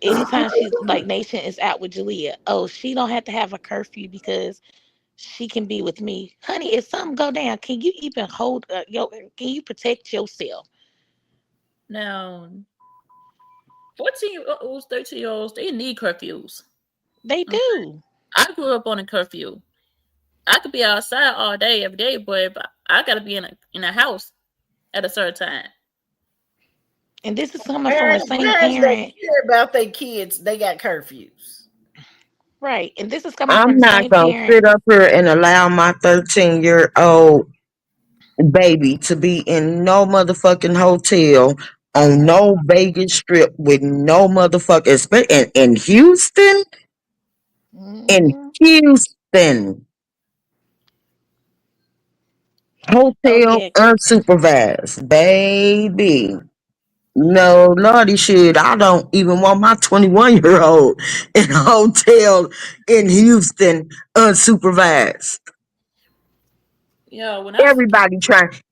anytime she's like Nation is out with Jalea, oh, she don't have to have a curfew because she can be with me, honey. If something go down, can you even hold can you protect yourself? Now, 14-year-olds, 13-year-olds, they need curfews. They Okay. do. I grew up on a curfew. I could be outside all day, every day, but I gotta be in a house at a certain time. And this is coming from the same Parents that parent, care about their kids, they got curfews. right? And this is coming from I'm the not same gonna parent. sit up here and allow my 13-year-old baby to be in no motherfucking hotel on no Vegas strip with no motherfucking in Houston. In Hmm. Houston, Oh hotel yeah, unsupervised, baby. No, Lordy shit. I don't even want my 21-year-old in a hotel in Houston unsupervised. Yeah, when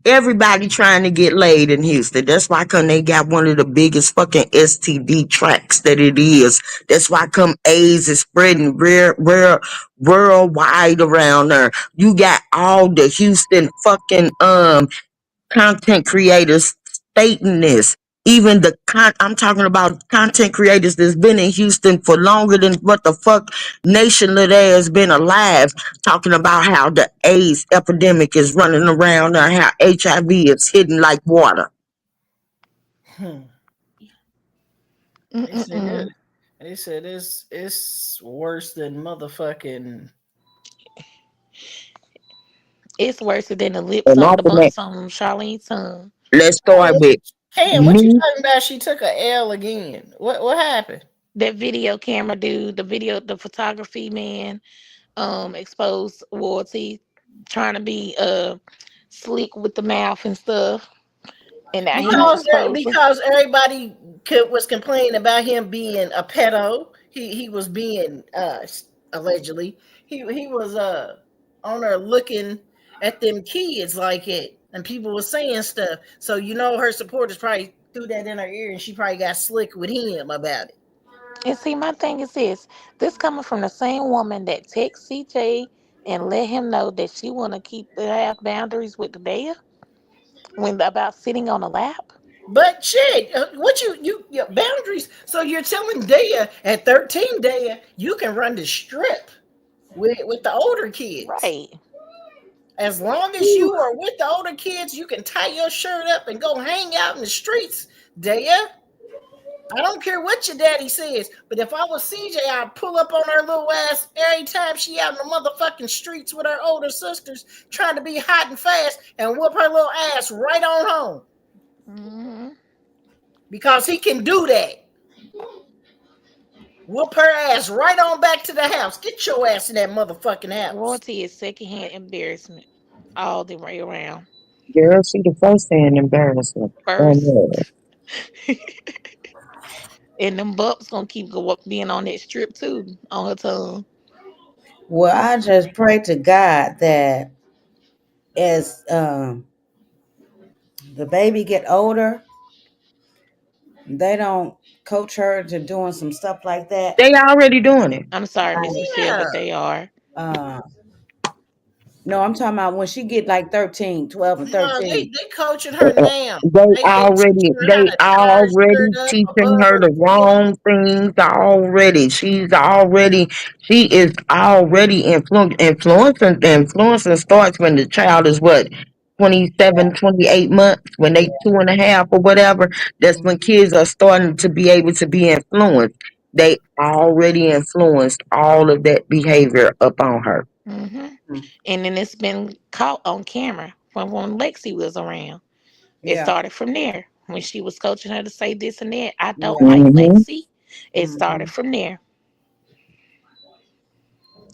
Everybody trying to get laid in Houston. That's why come they got one of the biggest fucking STD tracks that it is. That's why come AIDS is spreading worldwide around there. You got all the Houston fucking content creators stating this. Even I'm talking about content creators that's been in Houston for longer than what the fuck nation that has been alive, talking about how the AIDS epidemic is running around and how HIV is hidden like water. Hmm. They said it. mm-mm. They said it's worse than motherfucking. It's worse than the lips And on the after that, bumps on Charlene's tongue. let's start with Cam, what you me. talking about? She took a L again. What happened? That video camera dude, the photography man, exposed royalty, trying to be slick with the mouth and stuff, and now he Because exposed her. because everybody was complaining about him being a pedo. He was being allegedly he was on there looking at them kids like it, and people were saying stuff. So her supporters probably threw that in her ear, and she probably got slick with him about it. And see, my thing is this coming from the same woman that texts CJ and let him know that she want to have boundaries with the dad when about sitting on a lap. But shit, what your boundaries? So you're telling Daya at 13, Daya, you can run the strip with the older kids. Right. As long as you are with the older kids, you can tie your shirt up and go hang out in the streets, Daya. I don't care what your daddy says, but if I was CJ, I'd pull up on her little ass every time she out in the motherfucking streets with her older sisters trying to be hot and fast and whoop her little ass right on home. Hmm. Because he can do that. Whoop her ass right on back to the house. Get your ass in that motherfucking house. Royalty is secondhand embarrassment all the way around. Girl, she the first hand embarrassment. Oh First, no. and them bumps gonna keep go up being on that strip too on her tongue. Well, I just pray to God that as the baby get older, they don't coach her to doing some stuff like that. They already doing it. I'm sorry, Miss Like, Michelle, Yeah. but they are. uh, no, I'm talking about when she get like 13, 12, and No, 13. they coaching her now. They They teaching her how they to tie her already shirt up teaching above her her the chin. wrong things already. She is already influencing starts when the child is what, 27, 28 months, when they 2.5 or whatever. That's when Mhm. kids are starting to be able to be influenced. They already influenced all of that behavior upon her. Hmm. Mhm. And then it's been caught on camera from when Lexi was around. It Yeah, started from there when she was coaching her to say this and that. I don't yeah. like Hmm. Lexi. It started Hmm. from there.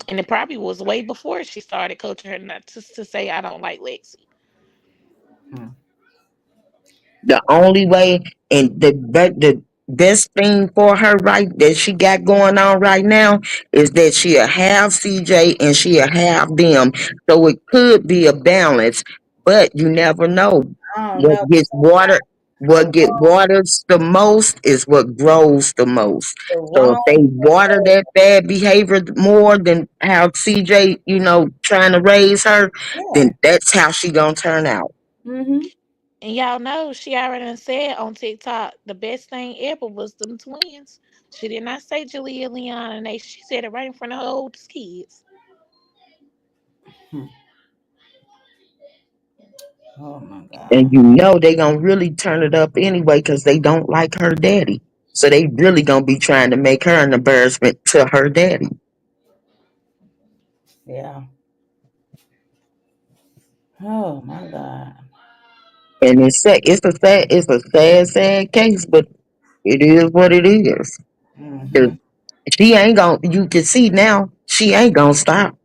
And it probably was way before she started coaching her not to say I don't like Lexi. The only way and the best thing for her right that she got going on right now is that she'll have CJ and she'll have them. So it could be a balance, but you never know. I don't What know. gets watered The what get wrong, watered the most is what grows the most. the So if they wrong. water that bad behavior more than how CJ, trying to raise her, Yeah. then that's how she gonna turn out. Mm-hmm. And y'all know she already done said on TikTok the best thing ever was them twins. She did not say Jalea, Leon, and they. She said it right in front of her oldest kids. Oh my And God. you know they gonna really turn it up anyway because they don't like her daddy. So they really gonna be trying to make her an embarrassment to her daddy. Yeah. Oh my God. And it's a sad case, but it is what it is. 'Cause Mm-hmm. she ain't gonna. You can see now she ain't gonna stop.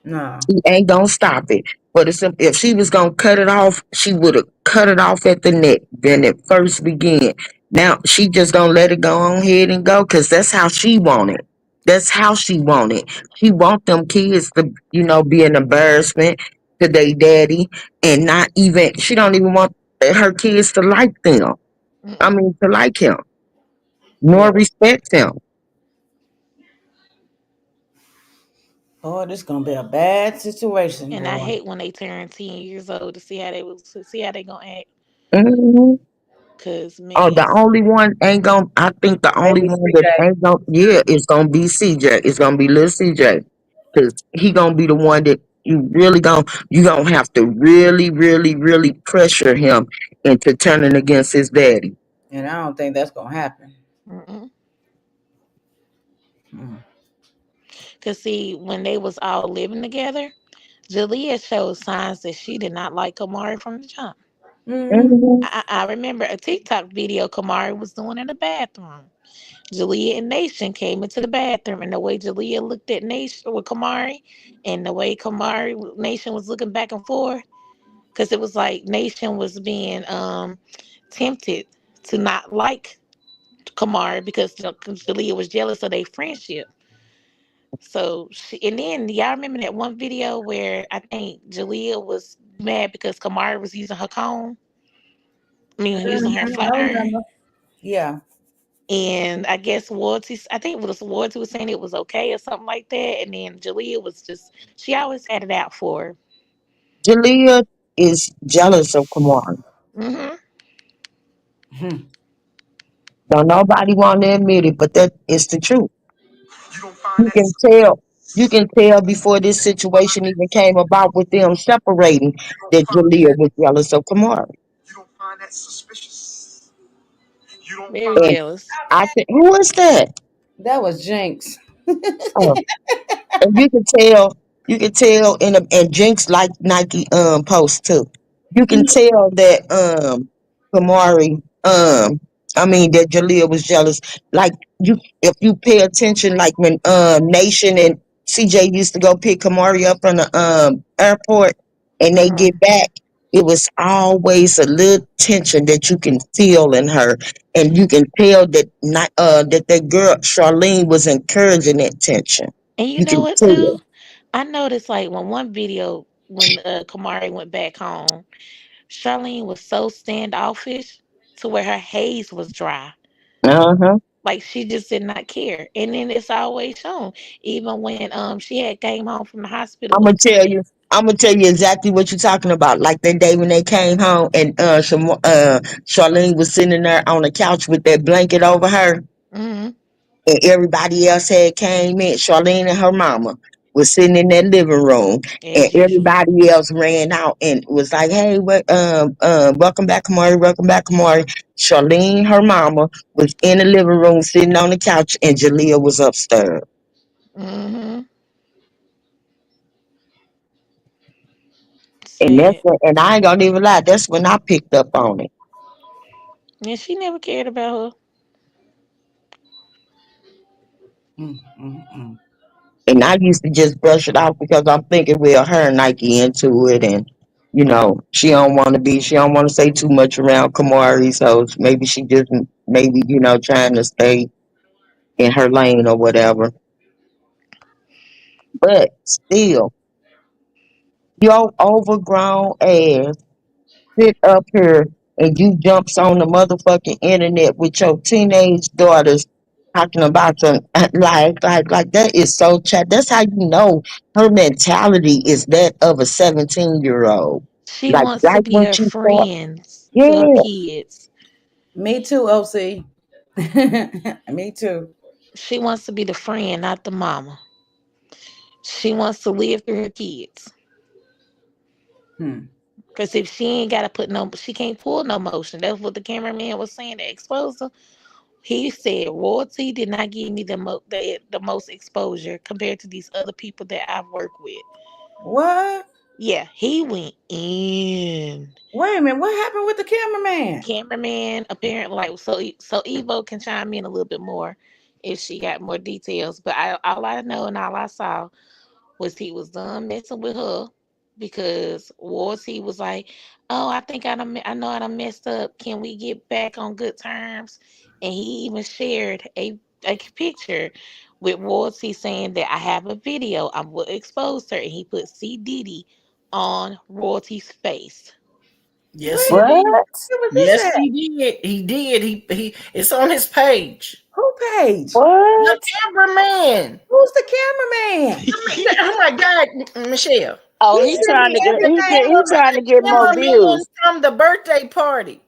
No. She ain't gonna stop it. But if she was gonna cut it off, she would have cut it off at the neck when it first began. Now she just gonna let it go on ahead and go because that's how she want it. That's how she want it. She want them kids to, be an embarrassment to their daddy, and not even. She don't even want her kids to like them. I Mm-mm. mean, to like him, nor Yeah. respect him. Oh, this gonna be a bad situation, And I boy. hate when they turn 10 years old to see how they gonna act. Mhm. Cause Oh, man, the only one ain't gonna. I think the only Maybe one that CJ. ain't gonna. Yeah, is gonna be CJ. It's gonna be little CJ, because he gonna be the one that you gonna have to really, really, really pressure him into turning against his daddy. And I don't think that's gonna happen. mm-mm. Mm. Cause see, when they was all living together, Jalea showed signs that she did not like Kamari from the jump. Mm-hmm. Mhm. I remember a TikTok video Kamari was doing in the bathroom. Jalea and Nation came into the bathroom, and the way Jalea looked at Nation with Kamari, and the way Kamari Nation was looking back and forth, because it was like Nation was being tempted to not like Kamari because Jalea was jealous of their friendship. So and then y'all remember that one video where I think Jalea was mad because Kamari was using her comb. I mean, using her Mm-hmm. flat I iron. remember. Yeah. And I guess I think it was Wardsy was saying it was okay or something like that. And then Jalea was she always had it out for her. Jalea is jealous of Kamari. Hmm. Hmm. Don't nobody want to admit it, but that is the truth. You can tell. You can tell before this situation even came about with them separating that Jalea was jealous of Kamari. Very And jealous. I said, who is that? That was Jinx. Oh, and you can tell and Jinx like Nike posts too. You can tell that Kamari I mean that Jalea was jealous. Like if you pay attention, like when Nation and CJ used to go pick Kamari up from the airport and they Hmm. get back, it was always a little tension that you can feel in her. And you can tell that not that girl Charlene was encouraging that tension. And you You know can what tell. too? I noticed like one video when Kamari went back home, Charlene was so standoffish to where her haze was dry. Uh-huh. Like she just did not care. And then it's always shown. Even when she had came home from the hospital I'm with gonna the tell you. twins. I'm gonna tell you exactly what you're talking about. Like that day when they came home and Charlene was sitting there on the couch with that blanket over her, Hmm. and everybody else had came in. Charlene and her mama was sitting in that living room, and As usual. everybody else ran out and was like, "Hey, welcome back, Kamari. Welcome back, Kamari." Charlene, her mama, was in the living room sitting on the couch, and Jalea was upstairs. Hmm. And Said. and I ain't gonna even lie, that's when I picked up on it. And she never cared about Mm-mm-mm. And I used to just brush it off because I'm thinking, well, her and Nike into it, and she don't want to say too much around Kamari, so maybe she just maybe trying to stay in her lane or whatever. But still, your overgrown ass sit up here and you jumps on the motherfucking internet with your teenage daughters talking about some like that is so chat. That's how you know her mentality is that of a 17-year-old. she Like wants to right be when her she thought, friends to her yeah, kids. Me too, OC. Me too. She wants to be the friend, not the mama. She wants to live through her kids. Hmm. Cause if she ain't gotta put no, she can't pull no motion. That's what the cameraman was saying. The exposure. He said royalty did not give me the most exposure compared to these other people that I've worked with. What? Yeah, he went in. Wait a minute. What happened with the cameraman? Cameraman apparently like so Evo can chime in a little bit more if she got more details. But all I know and all I saw was he was done messing with her because Warty was like, "Oh, I think I know I done messed up. Can we get back on good terms?" And he even shared a picture with Warty saying that I have a video. I will expose her, and he put "See Diddy" on Royalty's face. Yes, Wait he a minute. did. What? Where was this Yes, at? he did. He did. He. It's on his page. Who page? The What? cameraman. Who's the cameraman? Oh my God, Michelle. Oh, He he sent trying me to get everything. he trying to get more Cameraman views. from the birthday party.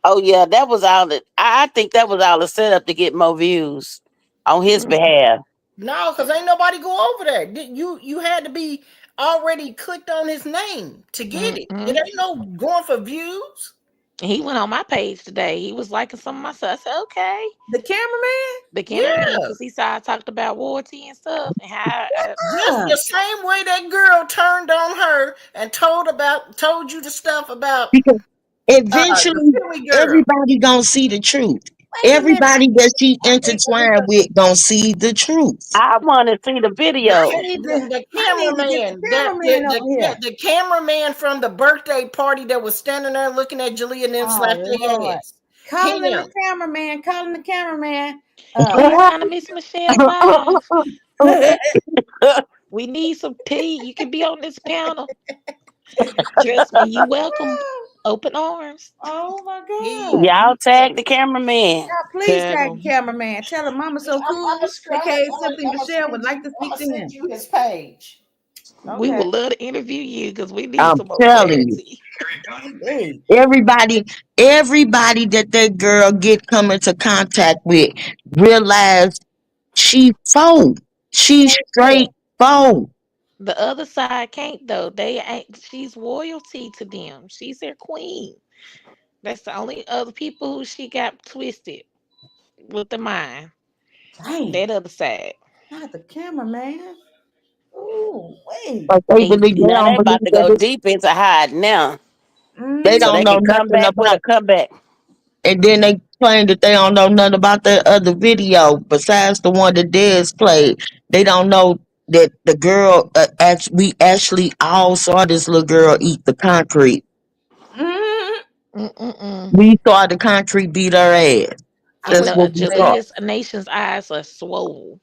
Oh yeah, that was all it. I think that was all a setup to get more views on his Mm, behalf. No, because ain't nobody go over there. You had to be already clicked on his name to get it. It mm. ain't no going for views. He went on my page today. He was liking some of my stuff. I said, okay. The cameraman? The cameraman, Yeah. because he saw I talked about warranty and stuff, and how Just Ah, the same way that girl turned on her and told you the stuff about Because the eventually Philly girl. everybody gonna see the truth. wait a minute. Everybody that she I need to look intertwined up. with gonna see the truth. I want to see the I video. need to. The I need to get the cameraman, cameraman over here. the cameraman from the birthday party that was standing there looking at Julia and them slap Oh their Lord. ass. Calling the Him. cameraman. Calling the cameraman. we trying to miss Michelle live. We need some tea. You can be on this panel. Trust me, you welcome. Open arms. Oh my God. He Y'all tag the cameraman. Y'all please Tag tag the 'em. cameraman. Tell him Mama so I'm cool. Okay, Simply Michelle would like to I'm speak gonna to send him. you his page. We Okay. would love to interview you because we need I'm some more telling you, clarity. Hey. everybody that girl get come into contact with realize she foe. She straight foe. The other side can't though. They ain't. She's royalty to them. She's their queen. That's the only other people who she got twisted with the mind. Dang. That other side. Not the cameraman. Ooh, wait. Like they And believe they Now they don't about believe to that go deep into hide now, they so don't they Mm, know can come nothing back with a about, comeback. and then they claim that they don't know nothing about that other video besides the one that Dez played. They don't know that the girl, we actually all saw this little girl eat the concrete. mm, mm-mm. We saw the concrete beat her ass. I And That's wish what I we saw. Jalea's nation's eyes are swollen.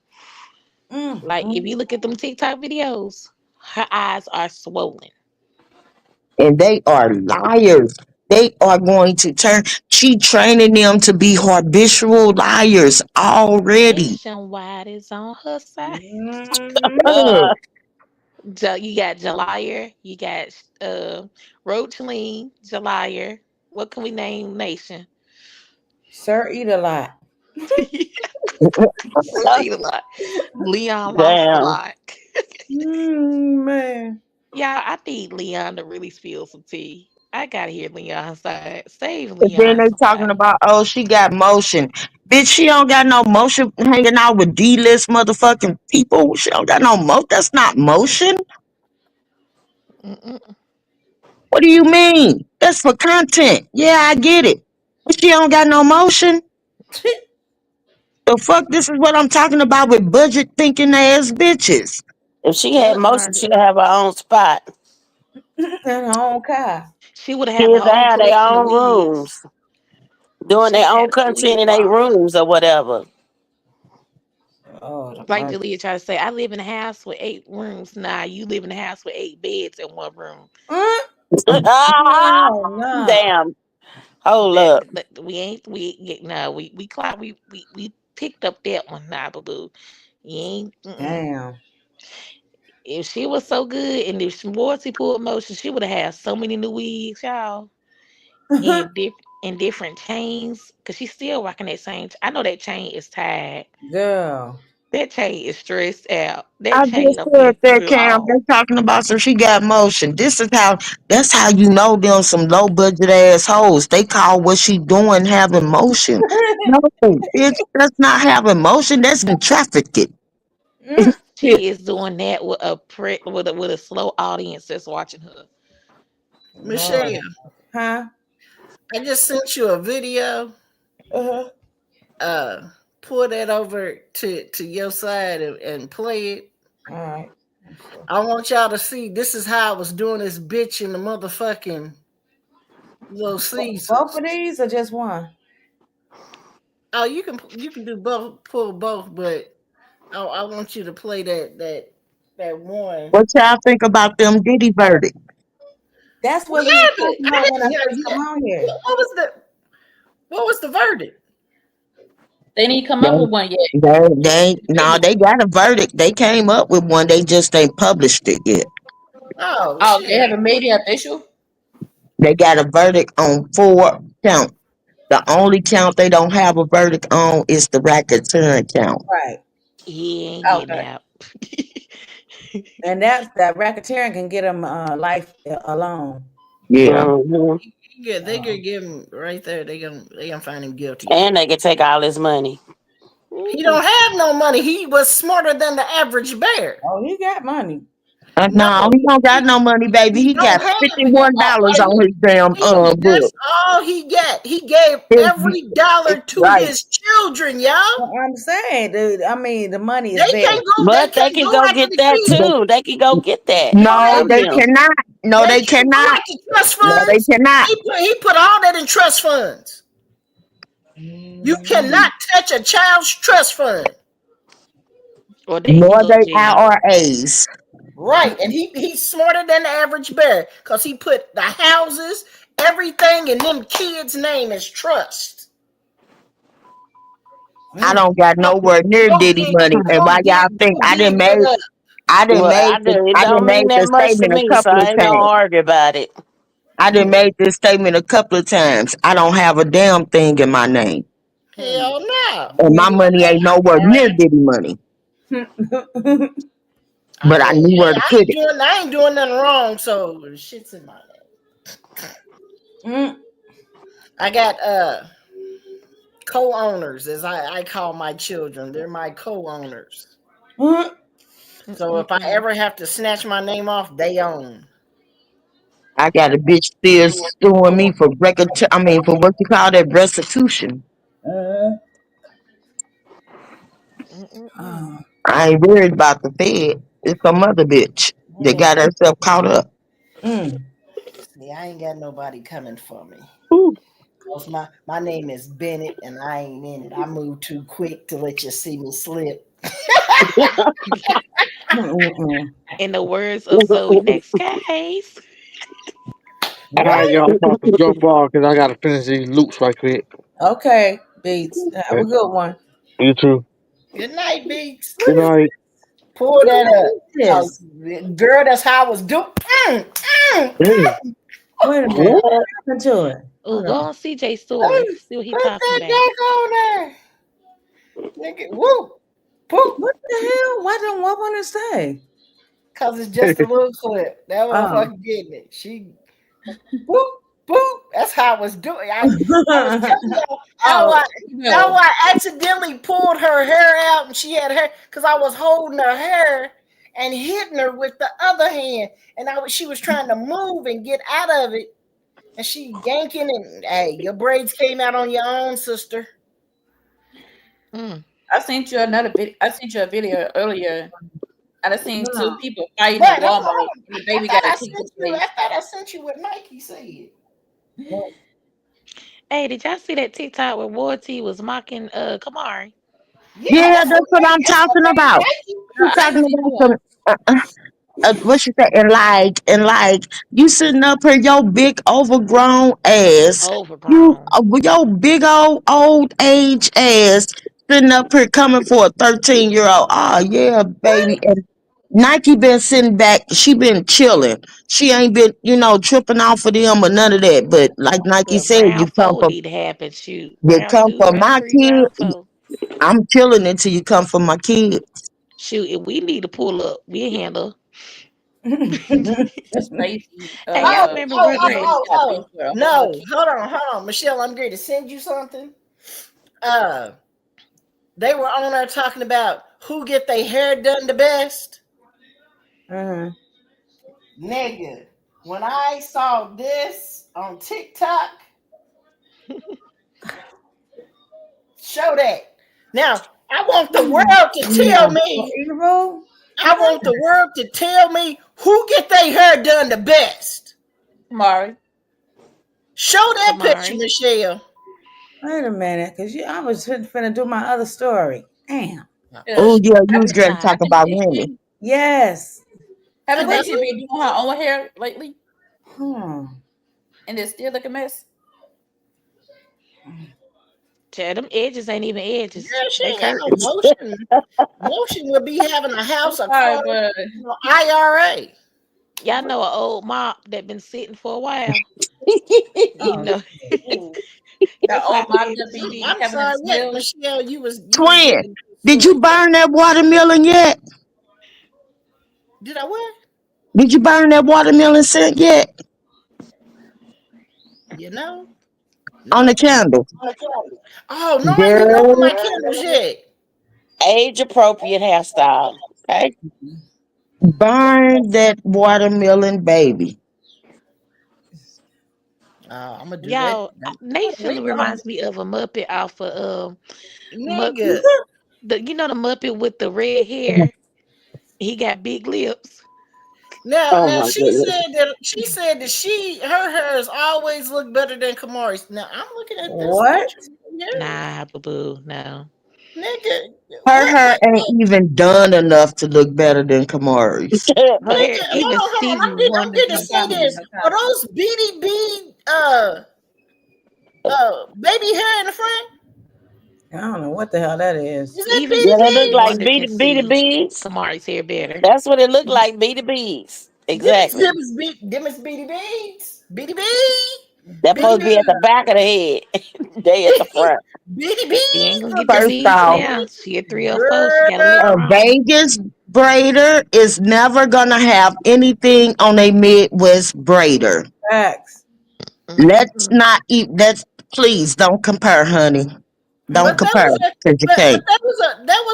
Like if mm. you look at them TikTok videos, her eyes are swollen. And they are liars. They are going to turn. She training them to be habitual liars already. Nationwide is on her side. Mm. Ugh. You got Jalire, you got Roachling, Jalire. What can we name Nation? Sir eat a lot. Sir eat a lot. Leon lost a Damn. lot. Man. Yeah, I need Leon to really spill some tea. I gotta hear Leon's side. Save And then Leon, they talking somebody. about, oh, she got motion. Bitch, she don't got no motion hanging out with D-list motherfucking people. She don't got no motion. That's not motion. Mm-mm. What do you mean? That's for content. Yeah, I get it. But she don't got no motion. The fuck, this is what I'm talking about with budget thinking ass bitches. If she had Yep, motion, Margaret. she'd have her own spot. And her own car. She would have her Kids own have their collection of own wigs. rooms, doing She their would have own had a wig content in their wall. rooms or whatever. Oh, the Like mercy. Julia tried to say, I live in a house with 8 rooms. Nah, you live in a house with 8 beds in one room. Mm. No, no. Damn. Hold That, up. that we ain't no we picked up that one, nah, boo boo. You ain't. Mm-mm. Damn. If she was so good, and if Schwartzy pulled motion, she would have had so many new wigs, y'all, in different chains. Cause she's still rocking that same. I know that chain is tied. Girl. That chain is stressed out. I That chain just up said is that, Cam. long. They're talking about so she got motion. That's how you know them some low budget ass hoes. They call what she doing having motion. No, bitch, that's not having motion. That's been trafficking. Mm, She is doing that with a slow audience that's watching her. Lord. Michelle, Huh? I just sent you a video. Uh-huh. Uh, pull that over to your side and play it. All right. I want y'all to see. This is how I was doing this bitch in the motherfucking Little Both Caesars. of these or just one? Oh, you can do both, pull both, but I want you to play that one. What y'all think about them Diddy verdict? That's What what we were happened? talking I about when I didn't hear. first come Yeah. on here. What was the verdict? They didn't come They, up with one yet. no, they got a verdict. They came up with one. They just ain't published it yet. Oh Oh, they shit! haven't made it official. They got a verdict on 4 counts. The only count they don't have a verdict on is the racketeering count. Right. He ain't getting Okay. out. And that racketeering can get them life alone. Yeah. Uh-huh. Yeah, they Oh. could give him right there. They gonna find him guilty. And they can take all his money. He don't have no money. He was smarter than the average bear. Oh, he got money. No, No, he don't got no money, baby. he He got don't have it. $51 on his damn That's book. all he got. He gave His- every dollar to right. his children, y'all. Well, I'm saying, dude, I mean, the money They is there. can't go. They But they can't can go go after get the that kids. too. They can go get that No, No, from they they him. can't. cannot. No, They they can't go cannot. after trust No, they funds. cannot. He put all that in trust funds. You Mm. cannot touch a child's trust fund. Or they can Nor go to they jail. IRAs. Right. And he's smarter than the average bear because he put the houses, everything in them kids' name as trust. I Mm. don't got nowhere near Diddy money. And why y'all think Go get it up. Well, it I done don't made mean that the much to statement a me, so couple I of ain't gonna times. argue about it. I done made this statement a couple of times. I don't have a damn thing in my name. Hell no. And my money ain't nowhere I near ain't, Diddy money. I, But I knew where to put it. I ain't doing nothing wrong, so shit's in my name. Mm. I got co-owners, as I call my children. They're my co-owners. Mm. So if I Mm-mm-mm. ever have to snatch my name off, they own. I got a bitch still suing me for for what you call that, restitution. Uh, Mm-mm-mm. oh, I ain't worried about the Fed. It's some other bitch that mm. got herself caught up. Mm. See, I ain't got nobody coming for me. Ooh, Cause my name is Bennett and I ain't in it. I move too quick to let you see me slip. Mm-mm-mm. In the words of Zoe, next case. All right, What? y'all. I'm about to jump off because I gotta finish these loops right quick. Okay, Beats. Have Okay. a good one. You too. Good night, Beaks. Good night. Pull that up. What is Cause this? girl, that's how I was doing. Damn. Wait a minute. What? What happened to it? Oh, Hold go on. on CJ story. Hey, See what he put talking that about. back on there. Nigga, whoop, poop. What the hell? What want to say? Cause it's just a little clip. That Oh. motherfucker getting it. She boop, boop. That's how I was doing. I was telling you Oh, how no. I accidentally pulled her hair out and she had hair because I was holding her hair and hitting her with the other hand. And she was trying to move and get out of it. And she yanking and hey, your braids came out on your own, sister. Mm. I sent you another video. I sent you a video earlier. I seen two No. people fighting at But hold Walmart, on. and the I baby got thought a I kick sent his you. face. I thought I sent you what Nike said. Hey, did y'all see that TikTok where Warty was mocking Kamari? Yeah, yeah, that's what I'm that's what talking made about. Nike. No, You I talking didn't see about that. what you say? And like, you sitting up here, your big overgrown ass, Overgrown. your big old age ass, sitting up here coming for a 13-year-old. Oh yeah, baby. And Nike been sitting back. She been chilling. She ain't been, tripping off of them or none of that. But like Nike But said, round four need to happen. Shoot. you Round come two, for round my three, kid. round four. I'm chilling until you come for my kid. Shoot, if we need to pull up, we'll handle. Stacy, Hey, y'all Oh, remember oh, Rugrats? oh, Stacy oh, got to pay oh. for a whole bunch No, of hold on, Michelle. I'm going to send you something. Uh, they were on there talking about who get their hair done the best. Uh-huh. Nigga, when I saw this on TikTok, show that. Now, I want the world to tell Yeah. For me. evil? I want the world to tell me who get their hair done the best. Mari. Show that picture, Kamari. Michelle. Wait a minute, because I was finna do my other story. Damn. Oh yeah, you was Haven't going to Nah. talk about haven't Remy. Niecy, Yes. haven't What? Niecy been doing her own hair lately? Hmm. And it's still like a mess? Tell them edges ain't even edges. Girl, she They ain't got no curtains. motion. Motion would be having a I'm house, a car, sorry, but IRA. Y'all know an old mop that been sitting for a while. You Oh, know, ooh, that that's old how mom edges just be I'm having them sorry, what, smells. Michelle? You was Twin, looking did for you burn that watermelon yet? did I what? Did you burn that watermelon scent yet You know? on the No. candle? Oh no, I ain't been over my Girl, candles yet. Age appropriate hairstyle. Okay. burn that watermelon, baby. I'm gonna do that. y'all. Nation Leave them. reminds me of a Muppet off of Nigga. Muppet. The Muppet with the red hair. He got big lips. Now, Oh now my goodness. she said that her hairs always look better than Kamari's. Now I'm looking at this what? picture here, Nah, boo boo, no. nigga. Her What? hair ain't even done enough to look better than Kamari's. Her hair, Nigga, even hold on. Stevie I'm Wonder getting to No can see see. comment. this. No Are comment. those BDB baby hair in the front? I don't know what the hell that is. Is that Even Yeah, that look Stevie like BDB? Wonder can beady see beads. Kamari's hair better. That's what it looked like, beady beads. Exactly. Them is BDBs. BDB. That supposed to be BDB. at the back of the head. They at the front. BDB She ain't gonna for get the First beads off, now. BDB. She at 304. She got a little Girl. a wrong. Vegas braider is never gonna have anything on a Midwest braider. Facts. Let's Mm-mm. not eat. Let's please don't compare, honey. Don't But that compare was a because you but can't. that was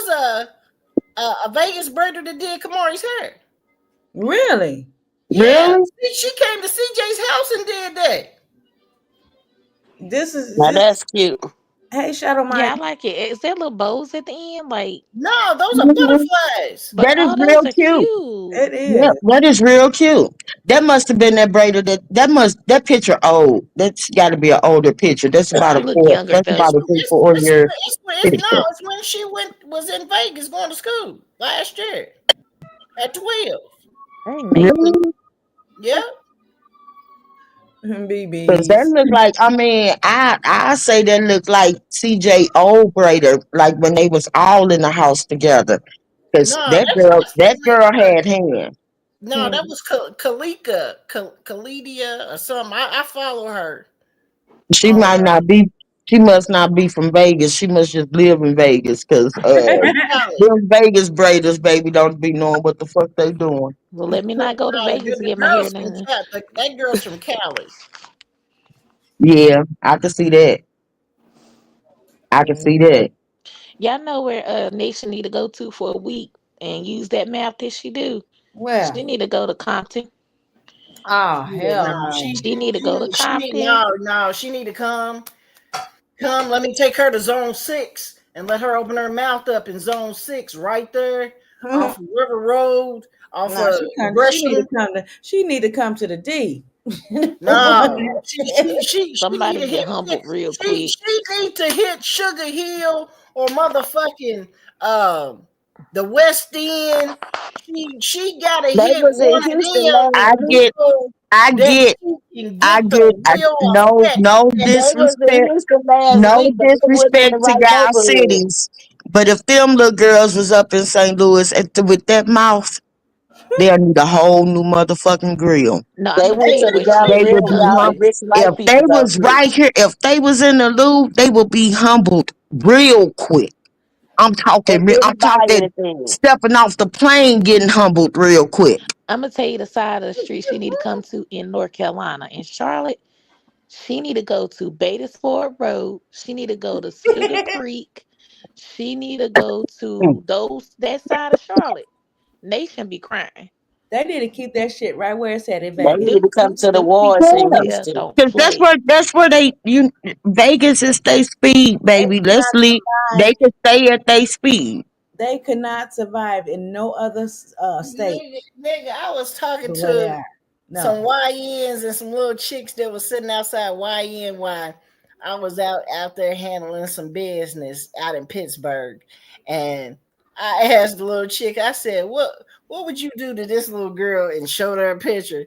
a Vegas braider that did Kamari's hair. Really? Yeah, Really? she came to CJ's house and did that. This is Now this. that's cute. Hey, Shadow Yeah, I Mike. like it. Is there little bows at the end? Like, No, those are Mhm. butterflies. but That is oh, real those are cute. cute. It Yep, is. that is real cute. That must have been that braider. That picture old. That's got to be an older picture. That's about She a look four. younger That's though. about a three, 4 year picture. It's when she was in Vegas going to school last year at 12. Dang, Really? Nathan. Yeah. Cause that BBs. look like. I mean, I say that look like CJ old braider, like when they was all in the house together. Cause No, that girl had hands. no, that was Kalidia or something. I follow her She on might not be. She must not be from Vegas. She must just live in Vegas. Cause from Cali. them Vegas braiders, baby, don't be knowing what the fuck they doing. Well, let me not go to No, Vegas to the get my hair girls from done. Cali. That girl's from Cali. Yeah, I can see that. I can see that. Y'all know where Nation need to go to for a week and use that mouth that she do. Where? She need to go to Compton. Oh, Yeah, hell no, no. She need to go to she need Compton. she need to come. Let me take her to Zone 6 and let her open her mouth up in Zone 6 right there off of River Road, off No, of she need to Gresham. come to the D. No, she need Somebody to get hit. humbled real quick. She need to hit Sugar Hill or motherfucking the West End. She gotta They hit was in one of Houston them last I week. get, people I that get, she can get the real no, effect. no They was in disrespect, Houston last no week, but they wasn't in the disrespect to right y'all neighborhood. cities. But if them little girls was up in St. Louis with that mouth, they'll need a whole new motherfucking grill. No, I'm They gonna tell went you to the where she They need to will Galleria where be go. all the hum. rich If white they people go was to. right here, if they was in the Louvre, they will be humbled real quick. I'm They talking. I'm didn't buy talking. anything. Stepping off the plane, getting humbled real quick. I'm gonna tell you the side of the street she need to come to in North Carolina. In Charlotte, she need to go to Batesford Road. She need to go to Sugar Creek. She need to go to those that side of Charlotte. Nation be crying. They need to keep that shit right where it's at in They Vegas. need to come to the Them wars people in over Yeah, there Houston. don't cause that's play. where Vegas is they speed, They baby. could Let's not leave. They survive. can stay at they speed. They could not survive in no other state Nigga, I was talking the way they to are. some No. YNs and some little chicks that was sitting outside YN while I was out there handling some business out in Pittsburgh. And I asked the little chick, I said, what would you do to this little girl, and showed her a picture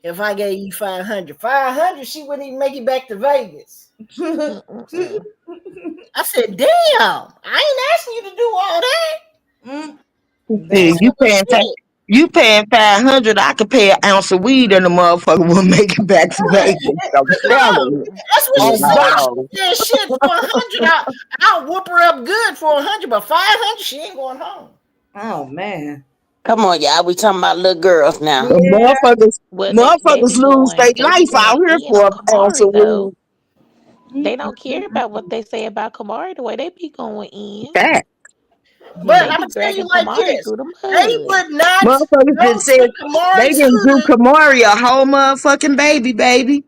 if I gave you 500? 500, she wouldn't even make it back to Vegas. Mm-mm-mm. I said, damn, I ain't asking you to do all that. Mm, See, damn. So shit. you paying 500. I could pay an ounce of weed and the motherfucker will make it back to Vegas. I'm telling No, you. that's what she Oh said. God. No. She said shit for 100. I'll whoop her up good for 100, but 500, she ain't going home. Oh man. Come on, y'all. We talking about little girls now. The Yeah. Well, motherfuckers lose their they be life going out here in for on an ounce Kamari of weed. though. They don't care about what they say about Kamari the way they be going in. That But They I'm be gonna tell you dragging like Kamari this: through the they mud. would not motherfuckers go just said to they Kamari's didn't do hood. Kamari a whole motherfucking baby, baby.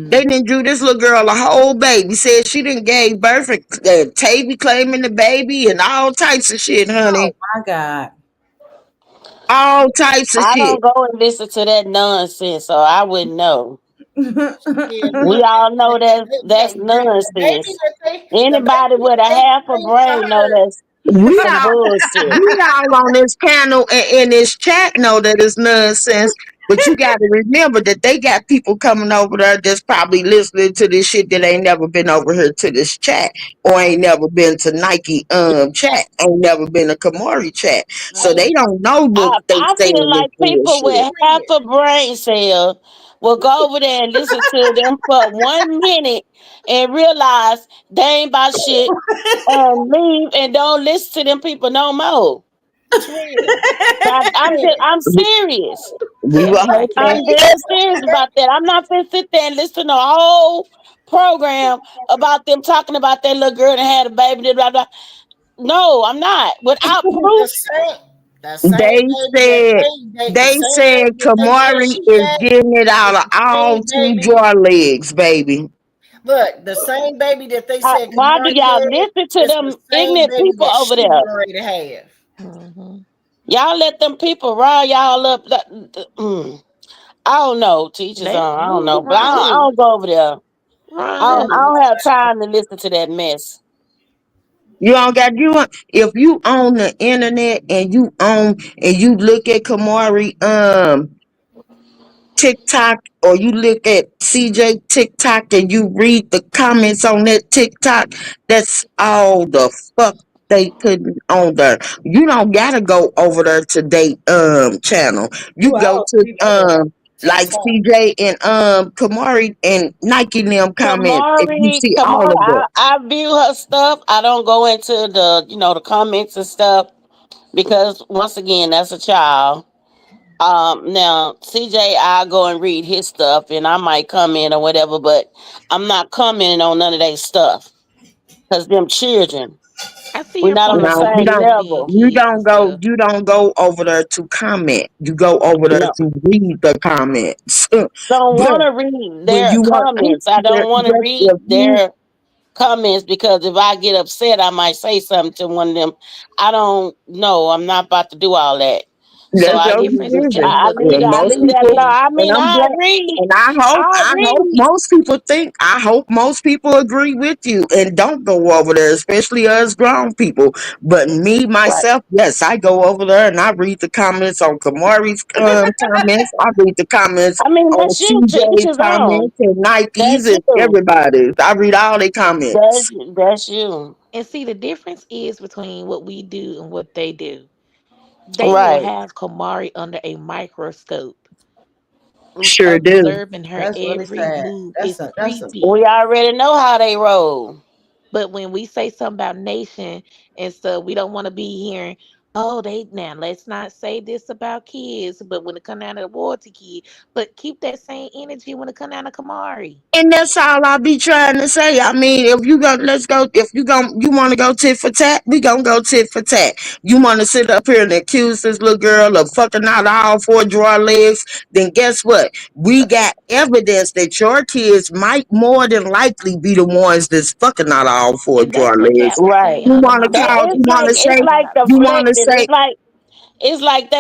They Mm. didn't do this little girl a whole baby. Said she didn't gave birth and Tavy claiming the baby and all types of shit, Oh honey. my God. All types of I shit. don't go and listen to that nonsense, so I wouldn't know. Yeah, We look, all know that that's nonsense. Anybody with a the half a baby that they brain claim know to her. that's We some all bullshit. we all on this panel and in this chat know that it's nonsense. But you got to remember that they got people coming over there that's probably listening to this shit that ain't never been over here to this chat or ain't never been to Nike chat, ain't never been to Kamari chat. So Hey, they don't know what they I feel saying is like people bullshit. with half a brain cell will go over there and listen to them for 1 minute and realize they ain't about shit and leave and don't listen to them people no more. twin, twin. I'm serious. We will Right. hope that. I'm dead serious about that. I'm not gonna sit there and listen to a whole program about them talking about that little girl that had a baby. Blah, blah. No, I'm not. Without The proof, same, the same They baby that said the they same said baby that they said Kamari she is had getting it out is of the all same two baby. draw legs, baby. Look, the same baby that they said why do Kamari y'all had listen to is the them same ignorant baby people that over she there? getting ready to have. Hmm. Y'all let them people rile y'all up. I don't know. Teachers They on. I don't who know, but run I who? don't go over there. Run I who? don't have time to listen to that mess. You don't got you on if you own the internet and you look at Kamari TikTok or you look at CJ TikTok and you read the comments on that TikTok, that's all the fuck they putting on there. You don't gotta go over there to their channel. You Ooh, I go hope to you know that. like TikTok. CJ and Kamari and Nike and them comments if you see all Kamari, of them. I view her stuff. I don't go into the comments and stuff because once again, that's a child. Now CJ, I go and read his stuff, and I might comment or whatever, but I'm not commenting on none of their stuff because them children, I see we're your not on point the about No, them you same don't. still being level. You kids and don't go. stuff. You don't go over there to comment. You go over there No, to read the comments. don't But want to read when their you want, comments. I don't want to read if you, their comments because if I get upset, I might say something to one of them. I don't know. I'm not about to do all that. So It's that's the I your difference leave. between decision. what Yeah, they I most leave that people, alone. saying. I and mean, I'm I black, read. and I I hope read. most people think. I hope most people agree with you and don't go over there, especially us grown people. But me Right. myself, yes, I go over there and I read the comments on Kamari's comments. I read the comments I mean, on that's you. To each CJ's his own. comments and Nike's That's and you. everybody's. I read all their comments. That's you. And see, the difference is between what we do and what they do. They will Right. have Kamari under a microscope, Sure do. observing her That's really every sad. move. That's It's a creepy. We already know how they roll. But when we say something about nation and stuff, we don't want to be hearing, oh, they now let's not say this about kids, but when it come down to the royalty kid, but keep that same energy when it come down to Kamari. And that's all I be trying to say. I mean, if you go, let's go. If you want to go tit for tat, we gonna go tit for tat. You want to sit up here and accuse this little girl of fucking out all four drawer legs? Then guess what? We got evidence that your kids might more than likely be the ones that's fucking out all four And that's drawer what legs. Cap was Right. saying You under want to Mama That call? K. You want to it's say? They like got You want to deflecting. say? It's like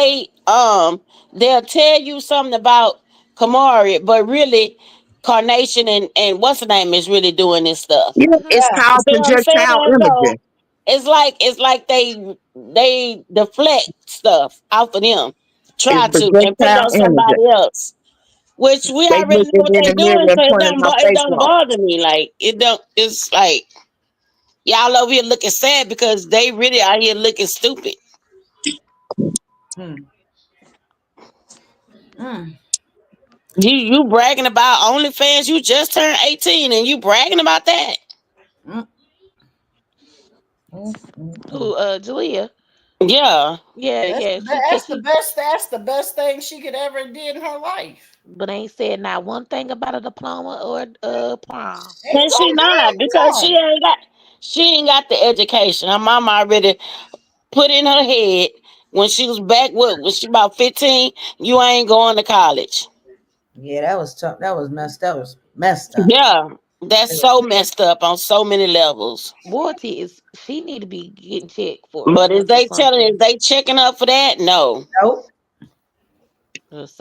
they'll tell you something about Kamari, but really Carnation and what's her name is really doing this stuff. Yeah, hmm it's Yeah. You called see what I'm projectile saying? So imaging. it's like they deflect stuff off of them, It's try to and put it projectile on imaging. somebody else. Which we They already know looking what in they the mirror doing, and so it pointing don't my it face don't off. bother me. Like it don't. It's like y'all over here looking sad because they really out here looking stupid. Mm. Mm. You bragging about OnlyFans? You just turned 18 and you bragging about that? Mm. Mm. Mm. Who Julia. Yeah. Yeah, That's yeah. the She best. cause That's the she best. That's the best thing she could ever did in her life. but ain't said not one thing about a diploma or prom. Ain't And she gonna not have because none. she ain't got the education. Her mama already put in her head when she was back when she about 15, you ain't going to college. Yeah, that was tough. That was messed. That was messed up. Yeah. That's so messed up on so many levels. Royalty is she need to be getting checked But for is something. they checking up for that? No. Nope.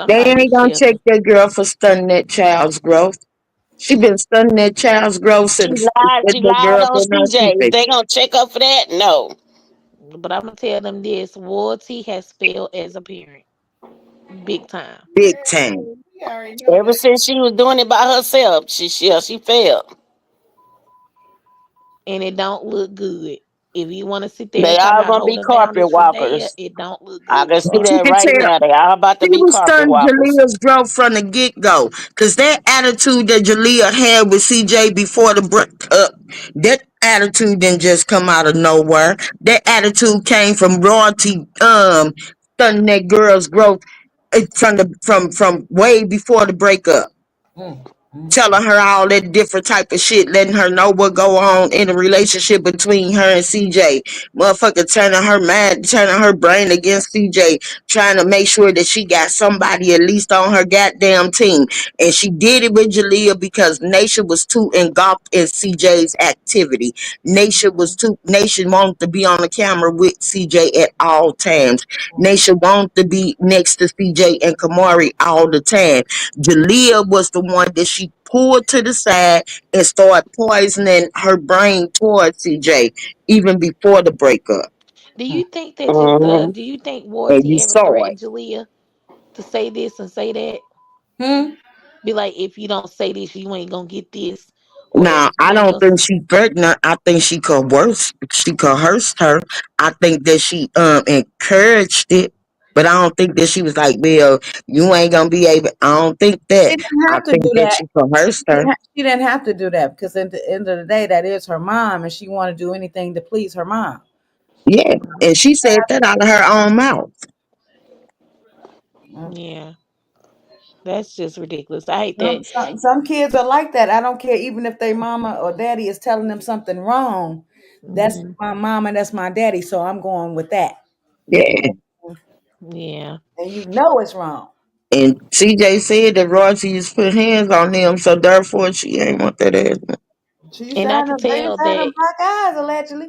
They Somebody need ain't to gonna check check her. that girl for stunning that child's growth. She been stunning that child's growth She since lied. that She little lied girl on been on CJ. Is TV. they gonna check up for that? No. But I'm gonna tell them this: royalty has failed as a parent, big time, Big time. We already know Ever that. since she was doing it by herself, she failed. and it don't look good. If you want to sit there They and talk all about gonna be holding carpet boundaries for Daya, walkers. it don't look I can good. see She that could right tell now. They all about to she be was carpet stunning walkers. Jalea's growth from the get go. Cause that attitude that Jalea had with CJ before the breakup, that attitude didn't just come out of nowhere. That attitude came from royalty, stunning that girl's growth from way before the breakup. Mm. Mm. Telling her all that different type of shit, letting her know what go on in the relationship between her and CJ. Motherfucker turning her brain against CJ, trying to make sure that she got somebody at least on her goddamn team. And she did it with Jalea because Nation was too engulfed in CJ's activity. Nation wanted to be on the camera with CJ at all times. Nation wanted to be next to CJ and Kamari all the time. Jalea was the one that she pulled to the side and started poisoning her brain towards CJ even before the breakup. Do you think that Hmm. do you think And royalty you ever saw it. threatened Jalea to say this and say that? Hmm. Be like, if you don't say this, you ain't gonna get this, or Now, I you ain't don't gonna. think she threatened her. I think she coerced her. I think that she encouraged it. But I don't think that she was like, well, you ain't gonna be able. I don't think She that. didn't I have to think do that that. she coerced her. She didn't have to do that because at the end of the day, that is her mom, and she want to do anything to please her mom. Yeah. And Mhm. she said that out of her own mouth. Mm. Yeah, that's just ridiculous. I hate that. Some kids are like that. I don't care, even if their mama or daddy is telling them something wrong. That's Hmm. my mom and that's my daddy, so I'm going with that. Yeah. Yeah. And you know it's wrong. And CJ said that Royalty has put hands on them, so therefore she ain't want that ass. She's And I had can them, they've tell had them that black eyes allegedly.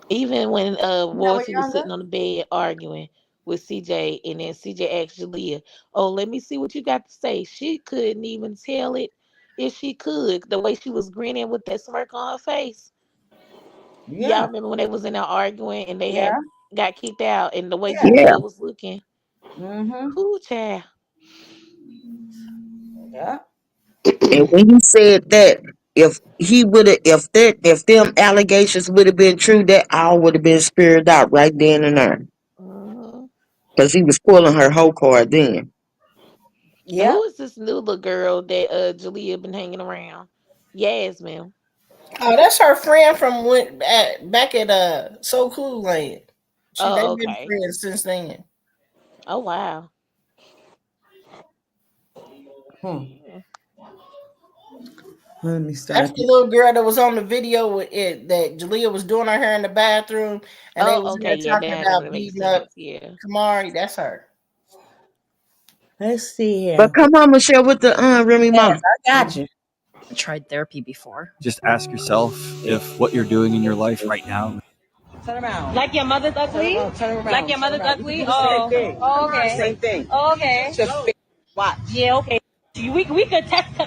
even when When they were Royalty was younger. sitting on the bed arguing with CJ, and then CJ asked Jalea, "Oh, let me see what you got to say." She couldn't even tell it if she could. The way she was grinning with that smirk on her face. Y'all Yeah, remember when they was in there arguing and they yeah, had got kicked out, and the way yeah. Yeah. Jalea was looking, Mm-hmm. who child? Yeah. And when he said that, if them allegations would have been true, that all would have been spewed out right then and there. Mhm. Because he was pulling her whole card then. And Yep. who is this new little girl that Jalea been hanging around? Yasmin. Oh, that's her friend from back at So Cool Land. They've Oh, been okay. friends since then. Oh, wow. Hmm. Let me That's start the this. little girl that was on the video with it that Jalea was doing her hair in the bathroom, and they was Oh, in okay. there Yeah, talking now about that makes beating up sense. Yeah. Kamari. That's her. Let's see here. But come on, Michelle, with the Remy Yes, Ma. I got you. Tried therapy before. Just ask yourself if what you're doing in your life right now. Turn around. Like your mother's ugly? Turn around. Like your mother's ugly? Oh, same thing. Oh, okay. Same thing. Oh, okay. Just watch. Yeah, okay. We could test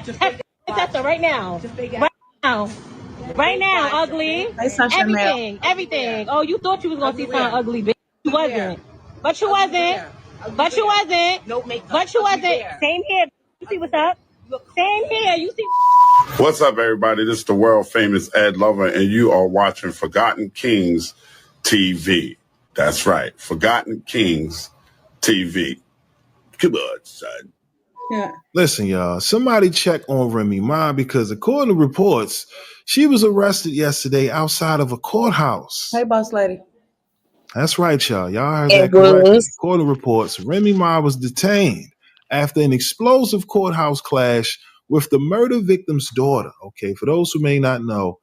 her right now. Right now. Right now, ugly. Say something, Chanel. Everything. Oh, you thought you was gonna see something ugly, bitch. You wasn't. But you wasn't. But you wasn't. No makeup. But you wasn't. Same here. You see what's up? Same here. You see. What's up, everybody? This is the world famous Ed Lover, and you are watching Forgotten Kings TV. That's right, Forgotten Kings TV. Come on, son. Yeah. Listen, y'all, somebody check on Remy Ma because according to reports, she was arrested yesterday outside of a courthouse. Hey, boss lady. That's right, y'all. Y'all heard It that correctly. was. According to reports, Remy Ma was detained after an explosive courthouse clash with the murder victim's daughter. Okay, for those who may not know,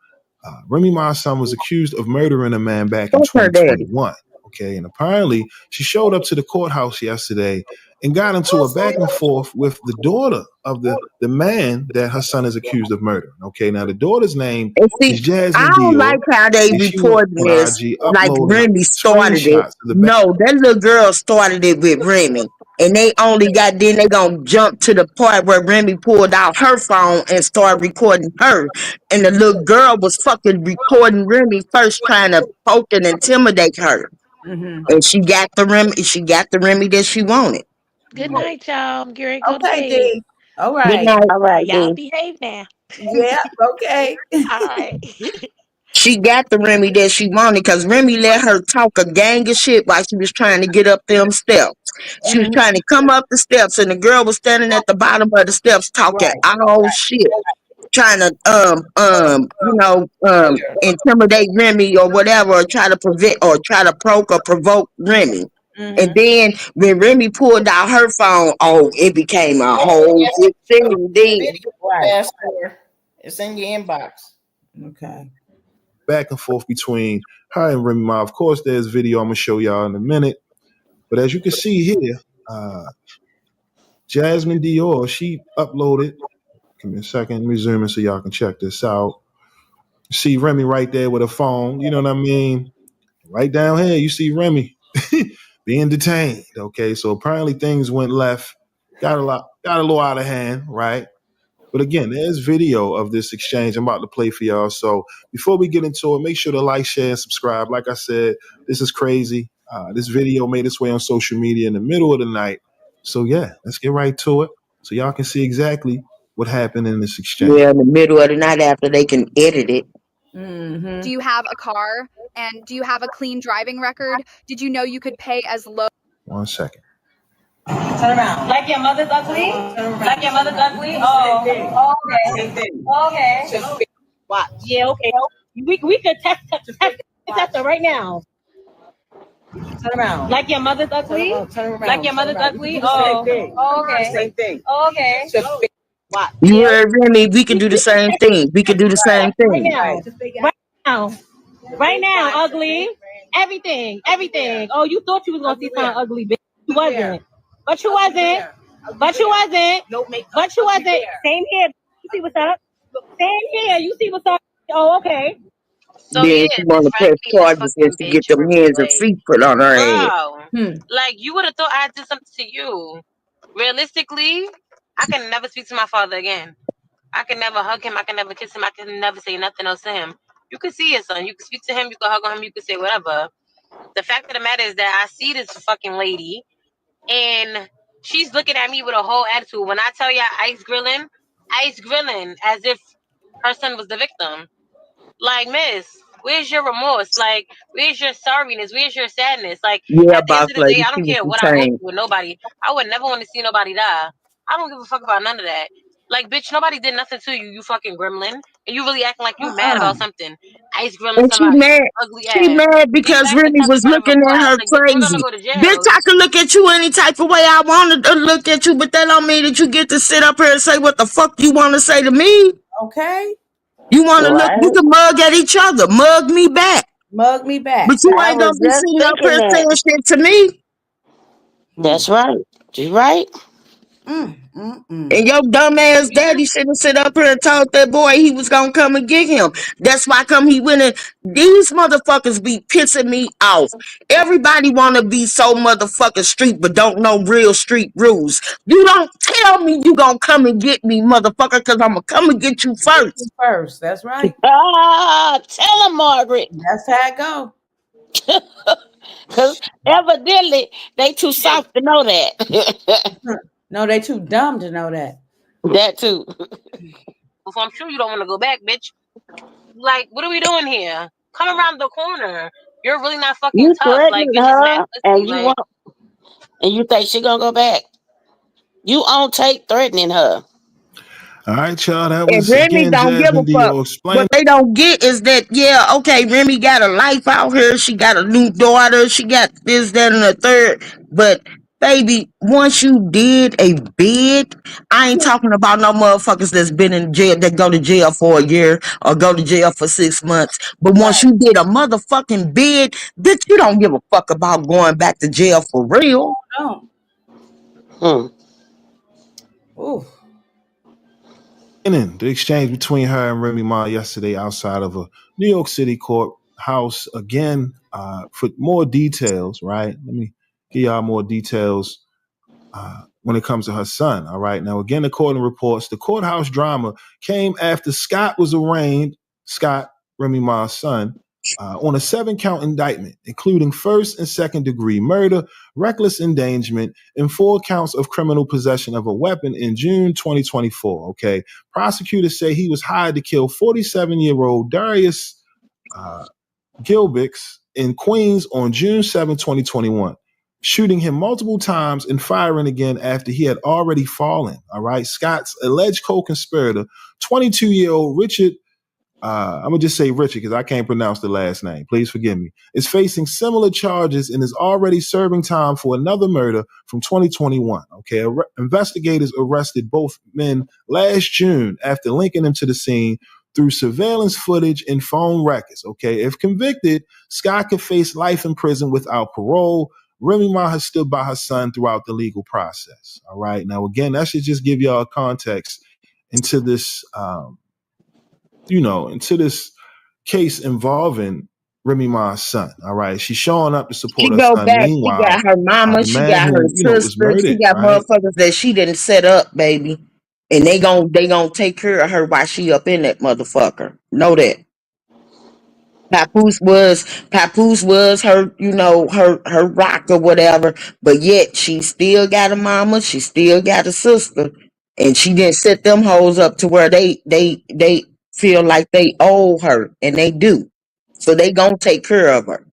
Remy Ma's son was accused of murdering a man back in Fuck her daddy. 2021. Okay, and apparently she showed up to the courthouse yesterday and got into a back and forth with the daughter of the man that her son is accused of murdering. Okay, now the daughter's name And see, is I Jasmine don't Dior, like how they and she went reporting on this IG like uploading Remy started it. screenshots of the back. No, that little girl started it with Remy. And they only got, then they gonna jump to the part where Remy pulled out her phone and started recording her. And the little girl was fucking recording Remy first, trying to poke and intimidate her. Mm-hmm. And she got the Remy that she wanted. Good night, y'all. I'm getting ready to go to Okay, bed. D. All Good right. night. All right, Y'all D. behave now. Yeah. Okay. All right. She got the Remy that she wanted because Remy let her talk a gang of shit while she was trying to get up them steps. She was Mm-hmm. trying to come up the steps, and the girl was standing at the bottom of the steps talking Right. all shit, trying to intimidate Remy or whatever, or try to prevent or try to provoke Remy. And Mm-hmm. then when Remy pulled out her phone, oh, it became a whole Yes, big the thing. Then video Right. asked for. It's in your inbox. Okay. Back and forth between her and Remy Ma. Of course, there's video I'm gonna show y'all in a minute. But as you can see here, Jasmine Dior, she uploaded. Give me a second, let me zoom in so y'all can check this out. See Remy right there with a phone, you know what I mean? Right down here, you see Remy being detained. Okay, so apparently things went left, got a little out of hand, right? But again, there's video of this exchange I'm about to play for y'all. So before we get into it, make sure to like, share, and subscribe. Like I said, this is crazy. This video made its way on social media in the middle of the night. So yeah, let's get right to it so y'all can see exactly what happened in this exchange. yeah, in the middle of the night after they can edit it. Mm-hmm. Do you have a car? And do you have a clean driving record? Did you know you could pay as low? 1 second. Turn around. Like your mother's ugly? Like your mother's ugly? Oh, okay. Same thing. Okay. Just watch. Yeah, okay. We could test her right now. Turn around. Like your mother's ugly? Turn around. Like your mother's ugly? Oh, okay. Same thing. Okay. Just watch. You heard Remy, we can do the same thing. We can do the same Right thing. now. Right now. Right now, ugly. Everything. Oh, you thought you was gonna see something ugly, bitch. You wasn't. But you wasn't. But you wasn't. But you wasn't. Same here. You see what's up? Same here. You see what's up? Oh, okay. So Then yeah, she this want to press raggedy ass charges fucking just to get bitch, them Remy. hands and Like, feet put on her ass. bro, like you would have thought I did something to you. Realistically, I can never speak to my father again. I can never hug him. I can never kiss him. I can never say nothing else to him. You can see his son. You can speak to him. You can hug on him. You can say whatever. The fact of the matter is that I see this fucking lady, and she's looking at me with a whole attitude. When I tell you ice grilling as if her son was the victim. Like, miss, where's your remorse? Like, where's your sorriness? Where's your sadness? Like, Yeah, at the end boss of the day, lady, I she don't was care what I go through detained. with nobody. I would never want to see nobody die. I don't give a fuck about none of that. Like, bitch, nobody did nothing to you, you fucking gremlin. And you really acting like you mad about something. Ice grilling And she somebody mad. ugly She ass. mad Get because back to Remy was testifying looking before at I her like we're gonna crazy. go to Bitch, jail. I can look at you any type of way I want to look at you, but that don't mean that you get to sit up here and say what the fuck you want to say to me. Okay. You want to look, we Right? can mug at each other, mug me back. Mug me back. But you I ain't gonna was be just sitting up thinking here that. saying shit to me. That's right. You right. And your dumb ass daddy should have sit up here and told that boy he was gonna come and get him. That's why come he went in. These motherfuckers be pissing me off. Everybody wanna be so motherfucking street, but don't know real street rules. You don't tell me you gonna come and get me, motherfucker, cause I'm gonna come and get you Get you first. first. That's right. Tell him, Margaret. That's how it go. Because evidently they too soft to know that. No, they too dumb to know that. That too. So I'm sure you don't want to go back, bitch. Like, what are we doing here? Come around the corner. You're really not fucking You tough. Like, threatening you're just mad her pussy. and you Like, want and you think she gonna go back. You on tape threatening her. All right, y'all. That And was Remy again don't give a Jasmine fuck. Dio What explain. they don't get is that, yeah, okay, Remy got a life out here. She got a new daughter. She got this, that, and the third. But, baby, once you did a bid, I ain't talking about no motherfuckers that's been in jail, that go to jail for a year or go to jail for 6 months. But once you did a motherfucking bid, bitch, you don't give a fuck about going back to jail for real. No. Hmm. Ooh. The exchange between her and Remy Ma yesterday outside of a New York City courthouse. Again, for more details, right? Let me give y'all more details when it comes to her son. All right. Now, again, according to reports, the courthouse drama came after Scott was arraigned, Scott, Remy Ma's son, on a 7-count indictment, including first and second degree murder, reckless endangerment, and 4 counts of criminal possession of a weapon in June 2024. Okay. Prosecutors say he was hired to kill 47-year-old Darius Gilbix in Queens on June 7, 2021, shooting him multiple times and firing again after he had already fallen. All right. Scott's alleged co-conspirator, 22-year-old Richard, I'm going to just say Richard because I can't pronounce the last name. Please forgive me. Is facing similar charges and is already serving time for another murder from 2021. Okay. Investigators arrested both men last June after linking them to the scene through surveillance footage and phone records. Okay. If convicted, Scott could face life in prison without parole. Remy Ma has stood by her son throughout the legal process. All right. Now, again, that should just give y'all context into this, into this case involving Remy Ma's son. All right. She's showing up to support She her go son. back. She Meanwhile, got her mama. the She man got her who, was sister. She murdered, got right? motherfuckers that she didn't set up, baby. And they gonna take care of her while she up in that motherfucker. Know that. Papoose was her, her rock or whatever. But yet she still got a mama. She still got a sister, and she didn't set them hoes up to where they feel like they owe her, and they do. So they gonna take care of her.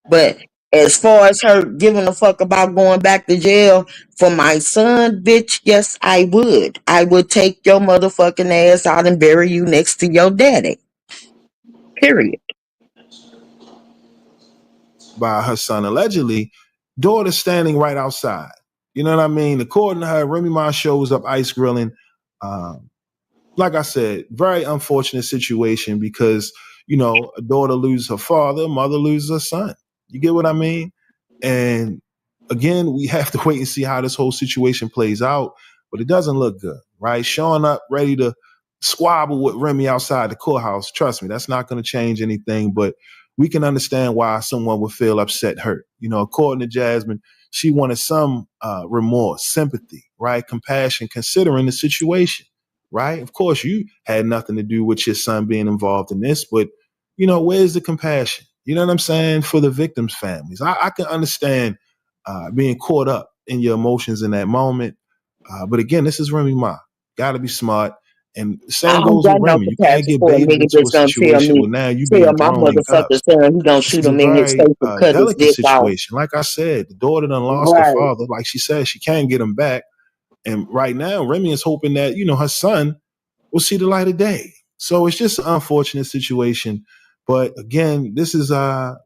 But as far as her giving a fuck about going back to jail for my son, bitch, yes, I would. I would take your motherfucking ass out and bury you next to your daddy. Period. By her son, allegedly, daughter standing right outside. You know what I mean? According to her, Remy Ma shows up ice grilling. Like I said, very unfortunate situation because, a daughter loses her father, a mother loses her son. You get what I mean? And again, we have to wait and see how this whole situation plays out, but it doesn't look good, right? Showing up ready to squabble with Remy outside the courthouse. Trust me, that's not going to change anything, but we can understand why someone would feel upset, hurt. According to Jasmine, she wanted some remorse, sympathy, right? Compassion, considering the situation, right? Of course, you had nothing to do with your son being involved in this, but where's the compassion? You know what I'm saying? For the victims' families. I can understand being caught up in your emotions in that moment. But again, this is Remy Ma. Got to be smart. And the I same don't goes with got no Remy. You can't compassion get for a baited nigga into that's a gonna situation where now you being tell my thrown in cuffs. motherfucker son he gonna This shoot is a him in his very face and cut his delicate dick off. situation. Like I said, the daughter done lost her Right. father. Like she said, she can't get him back. And right now, Remy is hoping that, her son will see the light of day. So it's just an unfortunate situation. But again, this is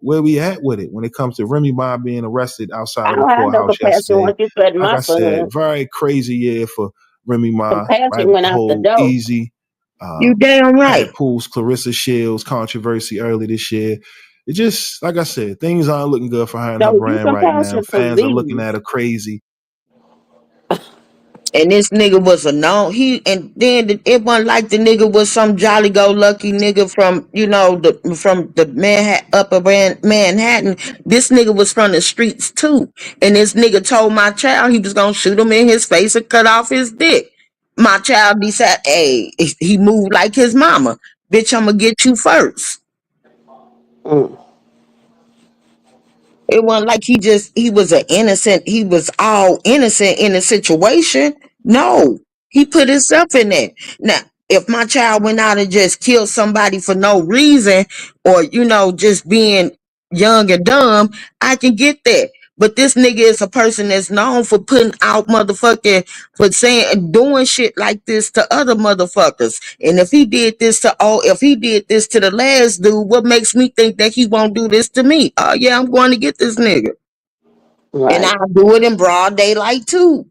where we at with it when it comes to Remy Ma being arrested outside I of the don't have no courthouse compassion yesterday. once you threaten Like my I said, son. very crazy year for Remy Ma, right? Compassion With went the out the whole door. Easy, You damn right. Pat Pools, Clarissa Shields controversy early this year. It just, like I said, things aren't looking good for her and her So you brand right now. compassion, Fans are looking please. at her crazy. And this nigga was a known and then it wasn't like the nigga was some jolly go lucky nigga from from the Manhattan. This nigga was from the streets too, and this nigga told my child he was gonna shoot him in his face and cut off his dick. My child decided, hey, he moved like his mama. Bitch, I'm gonna get you first. Mm. It wasn't like he was he was all innocent in the situation. No, he put himself in that. Now, if my child went out and just killed somebody for no reason, or just being young and dumb, I can get that. But this nigga is a person that's known for putting out motherfucking, for saying, doing shit like this to other motherfuckers. And if he did this to the last dude, what makes me think that he won't do this to me? Oh yeah, I'm going to get this nigga. And Right. I'll do it in broad daylight too.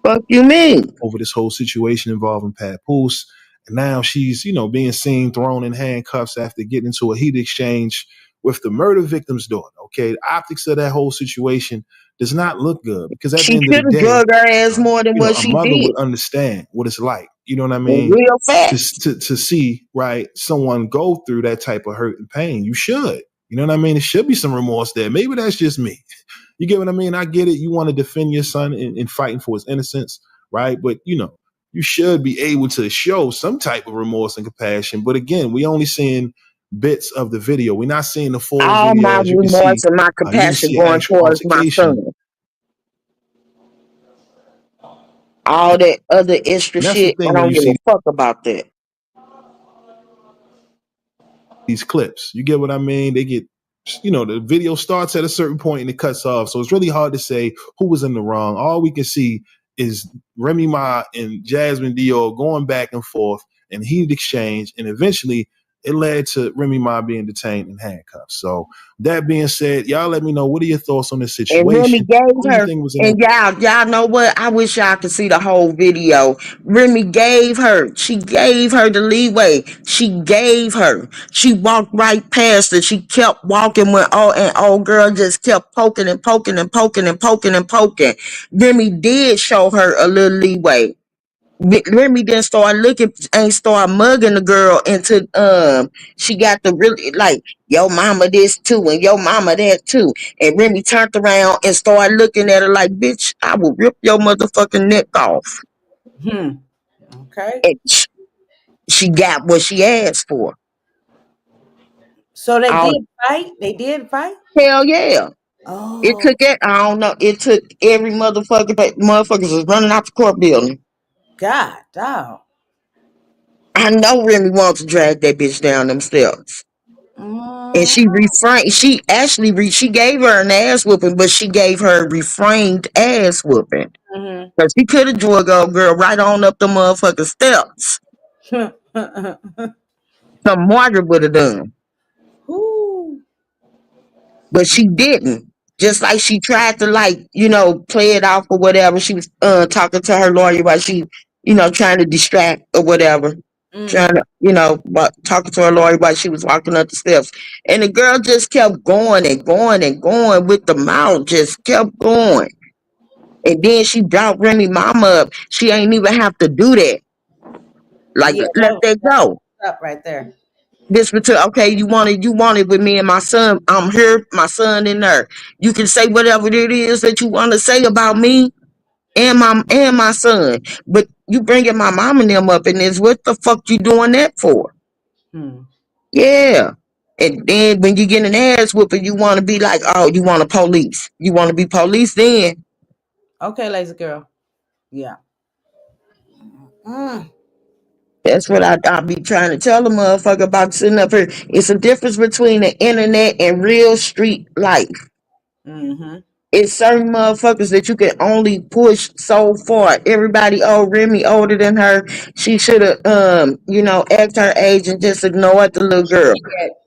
Fuck you mean? Over this whole situation involving Pat Poose. And now she's, being seen thrown in handcuffs after getting into a heat exchange with the murder victim's daughter. Okay. The optics of that whole situation does not look good because at the She end of the should have day, drugged her ass more than what a she mother did. would understand what it's like. You know what I In mean? real To, facts. to see, right, someone go through that type of hurt and pain. You should. You know what I mean? It should be some remorse there. Maybe that's just me. You get what I mean? I get it. You want to defend your son in fighting for his innocence, right? But, you should be able to show some type of remorse and compassion. But again, we only seeing bits of the video. We're not seeing the full All video. my As you can see, remorse and my you can compassion see an going actual towards my altercation. son. All that other extra And that's the shit, I thing when don't you give a see fuck about that. these clips. You get what I mean? They get, the video starts at a certain point and it cuts off. So it's really hard to say who was in the wrong. All we can see is Remy Ma and Jasmine Dior going back and forth and heated exchange. And eventually it led to Remy Ma being detained in handcuffs. So that being said, y'all let me know, what are your thoughts on this And Remy situation? gave Who do you her, think was in and that? y'all know what? I wish y'all could see the whole video. Remy she gave her the leeway. She walked right past her. She kept walking when old girl just kept poking and poking and poking and poking and poking. Remy did show her a little leeway. Remy then ain't start mugging the girl into she got the really like your mama this too and your mama that too, and Remy turned around and started looking at her like, bitch, I will rip your motherfucking neck off. Okay. And she got what she asked for. So they All did fight. They did fight. hell yeah. It Oh, took it. I don't know. It took every motherfuckers was running out the court building. God, dog. I know Remy wants to drag that bitch down them steps. And Mm, she refrained. She gave her an ass whooping, but she gave her a refrained ass whooping. mhm. Cause she could have drug old girl right on up the motherfucking steps. Some Margaret would have done, Ooh. but she didn't. Just like she tried to play it off or whatever. She was talking to her lawyer while she, trying to distract or whatever. Mm. Trying to, talking to her lawyer while she was walking up the steps. And the girl just kept going and going and going with the mouth, just kept going. And then she brought Remy mama up. She ain't even have to do that. Like, Yeah, let that that go. up right there. This particular, okay, you want it with me and my son. I'm here, my son in there. You can say whatever it is that you want to say about me and my son. But you bringing my mom and them up in this, what the fuck you doing that for? Hmm. Yeah. And then when you get an ass whooping, you want to be like, oh, you want to police. You want to be police then. Okay, lazy girl. Yeah. Mm. That's what I be trying to tell the motherfucker about sitting up here. It's a difference between the internet and real street life. Mm-hmm. It's certain motherfuckers that you can only push so far. Everybody, oh, Remy older than her. She should have, asked her age and just ignored the little girl.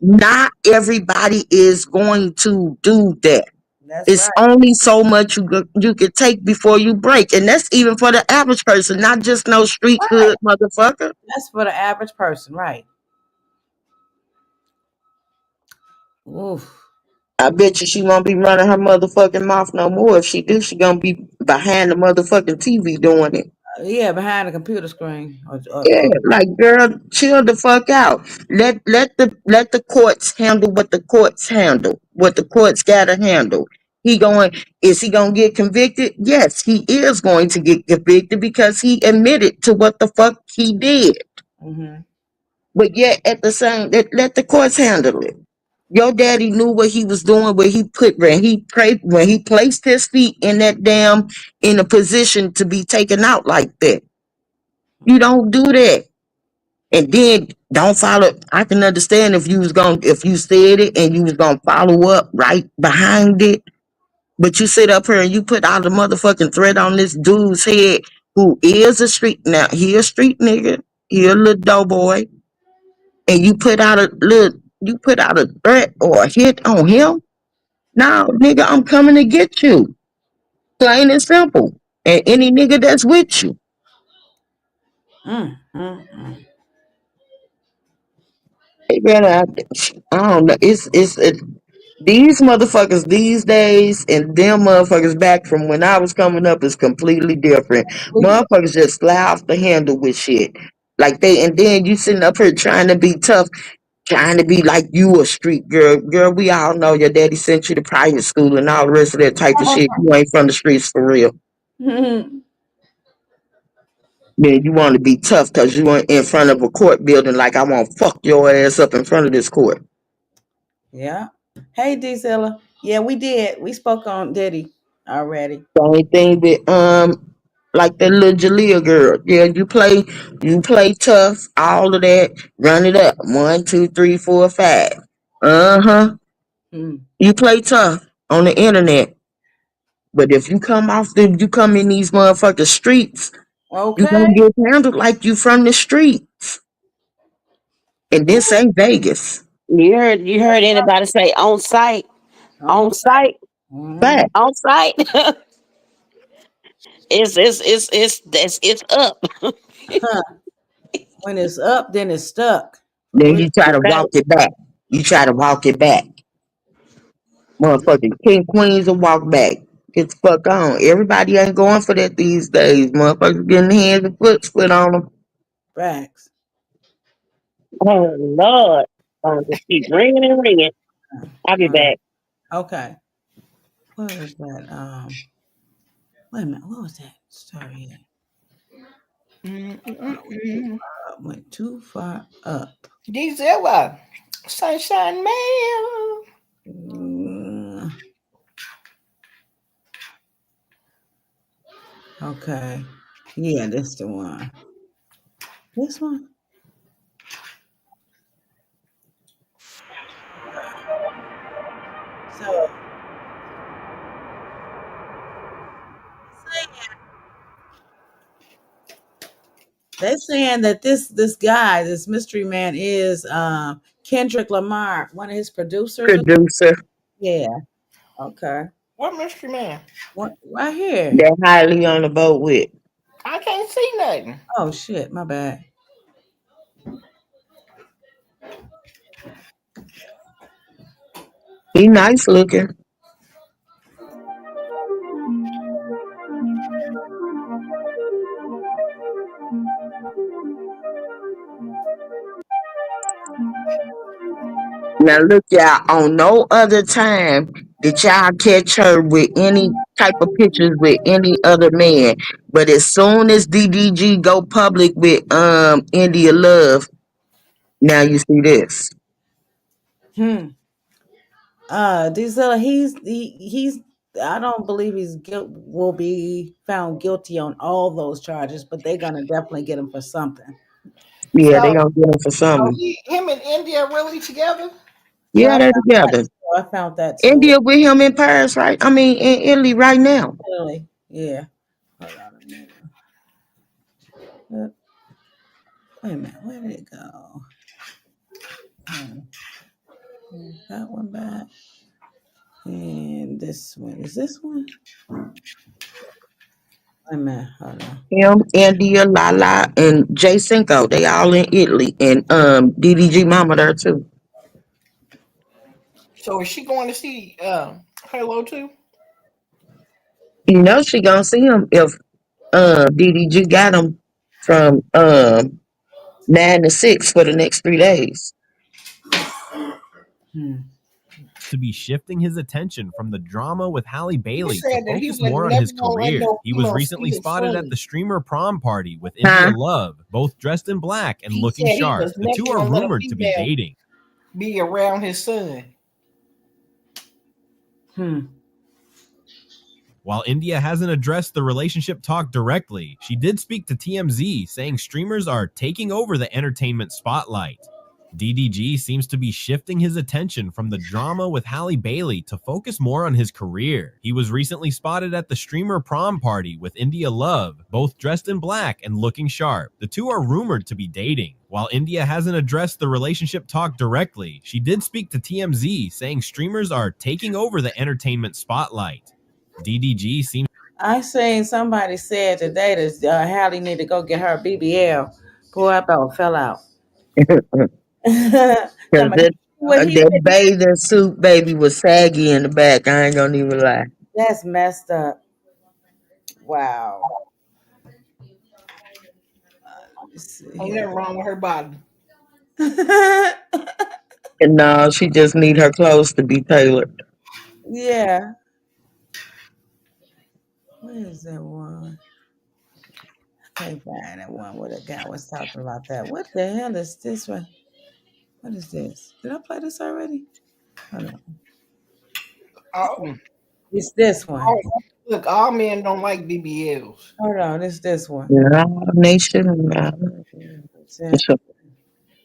Not everybody is going to do that. That's It's right. only so much you can take before you break, and that's even for the average person, not just no street Right. good motherfucker. That's for the average person, right? Oof. I bet you she won't be running her motherfucking mouth no more. If she do, she gonna be behind the motherfucking TV doing it. Yeah, behind the computer screen. Yeah, like girl, chill the fuck out. Let the courts handle what the courts handle. What the courts gotta handle. Is he gonna get convicted? Yes, he is going to get convicted because he admitted to what the fuck he did. Mm-hmm. But yet at the same, let the courts handle it. Your daddy knew what he was doing when he placed his feet in that damn in a position to be taken out like that. You don't do that. And then don't follow. I can understand if you said it and you was gonna follow up right behind it, but you sit up here and you put all the motherfucking threat on this dude's head who is a street now. He a street nigga. He a little doughboy, and you put out a threat or a hit on him. Now, nigga, I'm coming to get you. Plain and simple. And any nigga that's with you. Mm. They better, I don't know. These motherfuckers these days and them motherfuckers back from when I was coming up is completely different. Motherfuckers just fly off the handle with shit. And then you sitting up here trying to be tough, trying to be like you a street girl. Girl, we all know your daddy sent you to private school and all the rest of that type of shit. You ain't from the streets for real. Then you want to be tough because you were in front of a court building like I want to fuck your ass up in front of this court. Yeah. Hey, D Zilla. Yeah, we did. We spoke on Diddy already. Same thing with like that little Jalea girl. Yeah, you play tough, all of that. Run it up. 1, 2, 3, 4, 5. Uh-huh. Mm. You play tough on the internet. But if you you come in these motherfucking streets, you Okay. gonna get handled like you from the streets. And this ain't Vegas. You heard anybody say on site? On site? Mm-hmm. Fact. On site? It's up. Huh. When it's up, then it's stuck. For Then real. you try to Okay. walk it back. You try to walk it back. Motherfucking king queens will walk back. Get the fuck on. Everybody ain't going for that these days. Motherfuckers getting hands and foot split on them. Facts. Oh Lord. Just keep ringing and ringing. I'll be back. Okay. What was that? Wait a minute. What was that story? Went too far up. Dizella, Sunshine Mail. Mm, okay. Yeah, this the one. This one? So they're saying that this guy, this mystery man, is Kendrick Lamar, one of his producers. Producer. Yeah. Okay. What mystery man? What right here? That highly on the boat with. I can't see nothing. Oh shit, my bad. He nice looking. Now look, y'all, on no other time did y'all catch her with any type of pictures with any other man. But as soon as DDG go public with India Love, now you see this. Diesel, he's I don't believe will be found guilty on all those charges, but they're gonna definitely get him for something. Yeah, they So gonna get him for are something. him and India really together? Yeah, Last they're time I together. I found that too. India with him in Paris, right? I mean, in Italy right now. Really? Yeah. Hold on a minute. Wait a minute. Where did it go? That one back. And this one. Is this one? Wait a minute. Hold on. Him, India, Lala, and Jay Cinco. They all in Italy. And DDG Mama there too. So is she going to see Halo too? You know she gonna see him if DDG got him from 9 to 6 for the next 3 days. To be shifting his attention from the drama with Halle Bailey to said that he focus was more on never his gonna let career. no He was female recently see his spotted son. at the streamer prom party with India Huh? Love, both dressed in black and He looking said he sharp. was The never two are gonna let a rumored to be female dating. be around his son. While India hasn't addressed the relationship talk directly, she did speak to TMZ, saying streamers are taking over the entertainment spotlight. DDG seems to be shifting his attention from the drama with Halle Bailey to focus more on his career. He was recently spotted at the streamer prom party with India Love, both dressed in black and looking sharp. The two are rumored to be dating. While India hasn't addressed the relationship talk directly, she did speak to TMZ, saying streamers are taking over the entertainment spotlight. DDG seems... I seen somebody said today that Halle need to go get her BBL. Boy, I about fell out. Cause What he that said, bathing suit baby was saggy in the back. I ain't gonna even lie. that's messed up. Wow. Let's see Ain't here. nothing wrong with her body. And no, she just need her clothes to be tailored. Yeah. Where is that one? I can't find that one where the guy was talking about that. What the hell is this one? What is this? Did I play this already? Hold on. Oh, It's this one. look, all men don't like BBLs. Hold on, it's this one. No, nation.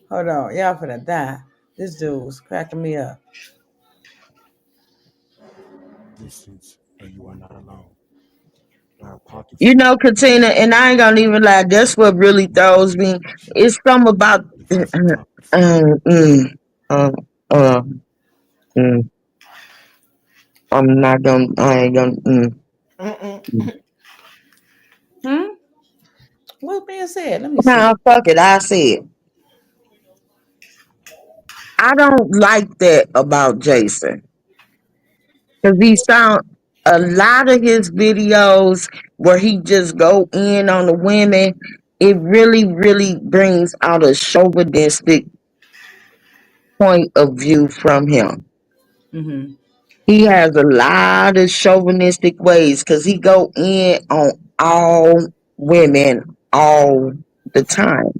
Hold on, y'all finna die. This dude was cracking me up. Distance, and you are not alone. There are pockets You know, Katina, and I ain't gonna even lie. That's what really throws me. It's something about. Mm, uh, uh, mm. I'm not gonna. I ain't gonna. What's being said? Let me see. Nah, fuck it. I said I don't like that about Jason because he sound a lot of his videos where he just go in on the women. It really, really brings out a chauvinistic point of view from him. Mm-hmm. He has a lot of chauvinistic ways because he go in on all women all the time,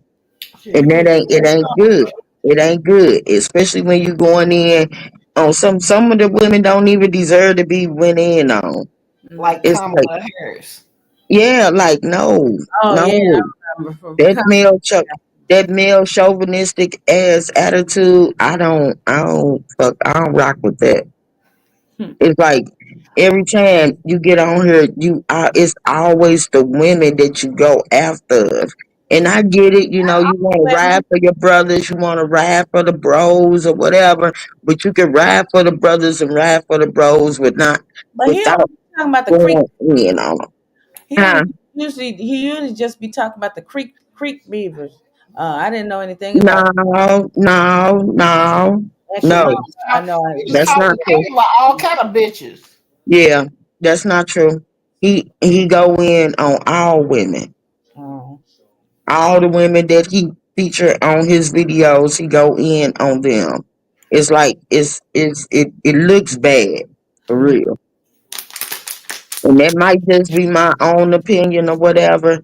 and it ain't good. It ain't good, especially when you going in on some of the women don't even deserve to be went in on. Like It's like, Kamala Harris. yeah, like no, Oh yeah, no, I remember from that that male chauvinistic ass attitude. I don't rock with that. It's like every time you get on here, it's always the women that you go after. And I get it, you know, you want to ride for your brothers, you want to ride for the bros or whatever, but you can ride for the brothers and ride for the bros But he without don't be talking about the creek. going in on them. He Huh? don't he usually just be talking about the creek beavers. I didn't know anything about it. No, no, no, Actually, no, no. I know. He was That's calling not true. Kayla all kind of bitches. Yeah, that's not true. He go in on all women. Oh. All the women that he feature on his videos, he go in on them. It's like it looks bad for real. And that might just be my own opinion or whatever.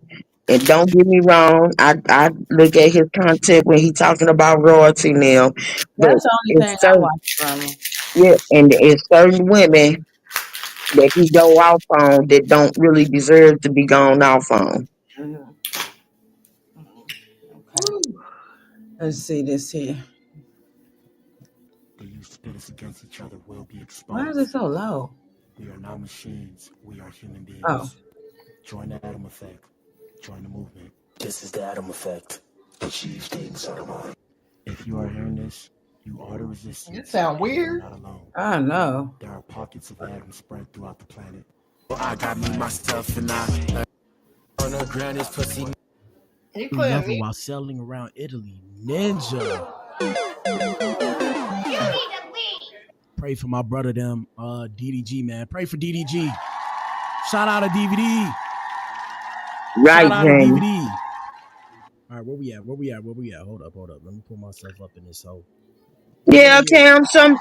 And don't get me wrong, I look at his content when he talking about royalty now, but That's the only it's thing I certain watch from him. yeah, and it's certain women that he go off on that don't really deserve to be gone off on. Mhm. Okay. Let's see this here. spit us against each other will be Why is exposed. it so low? We are not machines. We are human beings. Oh. Join the Atom Effect. Join the movement. This is the Atom Effect. Achieve things are mine. If you are hearing this, you are the resistance. It sound weird. You're not alone. I know. There are pockets of atoms spread throughout the planet. I got me myself and I on a granite pussy. He playing Level me. while sailing around Italy. Ninja. Pray for my brother them, DDG, man. Pray for DDG. Shout out to DVD. Right, Shout out to Jamie. DVD. All right, where we at? Hold up. Let me pull myself up in this hole. Yeah, Cam, some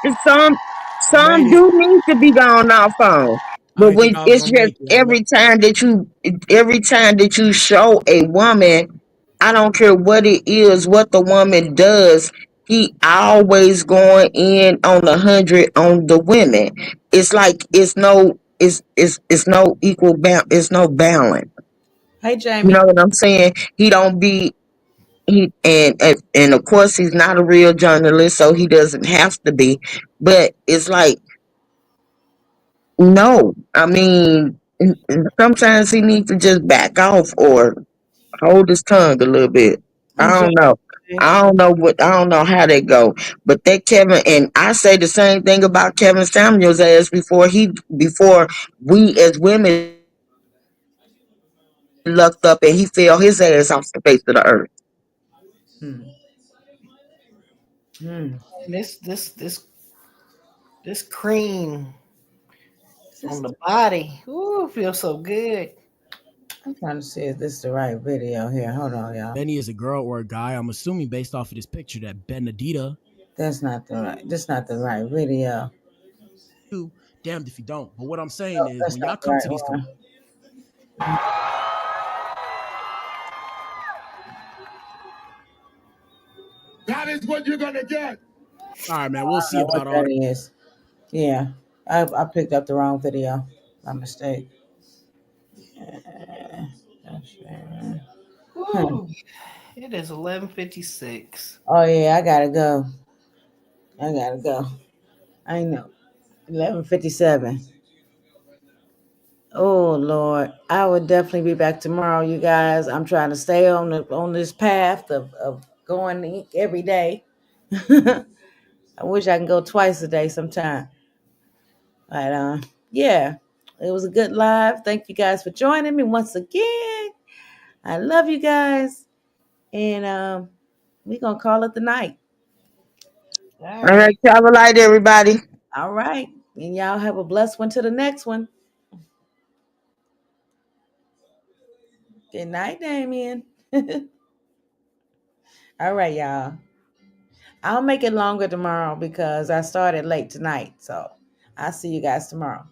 made it. do need to be gone off on. All But right, when think I was it's gonna just make it. every time that you show a woman, I don't care what it is, what the woman does, he always going in on 100 on the women. It's like it's no equal it's no balance. Hey, You know Jamie. what I'm saying? He don't be and of course he's not a real journalist, so he doesn't have to be. But it's like, no, I mean, sometimes he needs to just back off or hold his tongue a little bit. I Okay. don't know. I don't know how they go. But that Kevin, and I say the same thing about Kevin Samuels as before we as women lucked up and he fell his ass off the face of the earth. Hmm. Hmm. This cream on the body. Ooh, feels so good. I'm trying to see if this is the right video here. Hold on, y'all. Benny is a girl or a guy. I'm assuming based off of this picture that Benedita. That's not the right video. You damned if you don't. But what I'm saying No, is that's when not y'all the come right to these one. That is what you're gonna get. all right, man, I we'll don't see know what about all that that. is. Yeah, I picked up the wrong video by mistake. Ooh, it is 11:56. Oh yeah, I gotta go. I know. 11:57. Oh Lord, I would definitely be back tomorrow, you guys. I'm trying to stay on this path of going every day. I wish I can go twice a day sometime. But yeah, it was a good live. Thank you guys for joining me once again. I love you guys, and we're gonna call it the night. All All right, right. travel light, everybody. All right, and y'all have a blessed one to the next one. Good night, Damien. All right, y'all. I'll make it longer tomorrow because I started late tonight. So I'll see you guys tomorrow.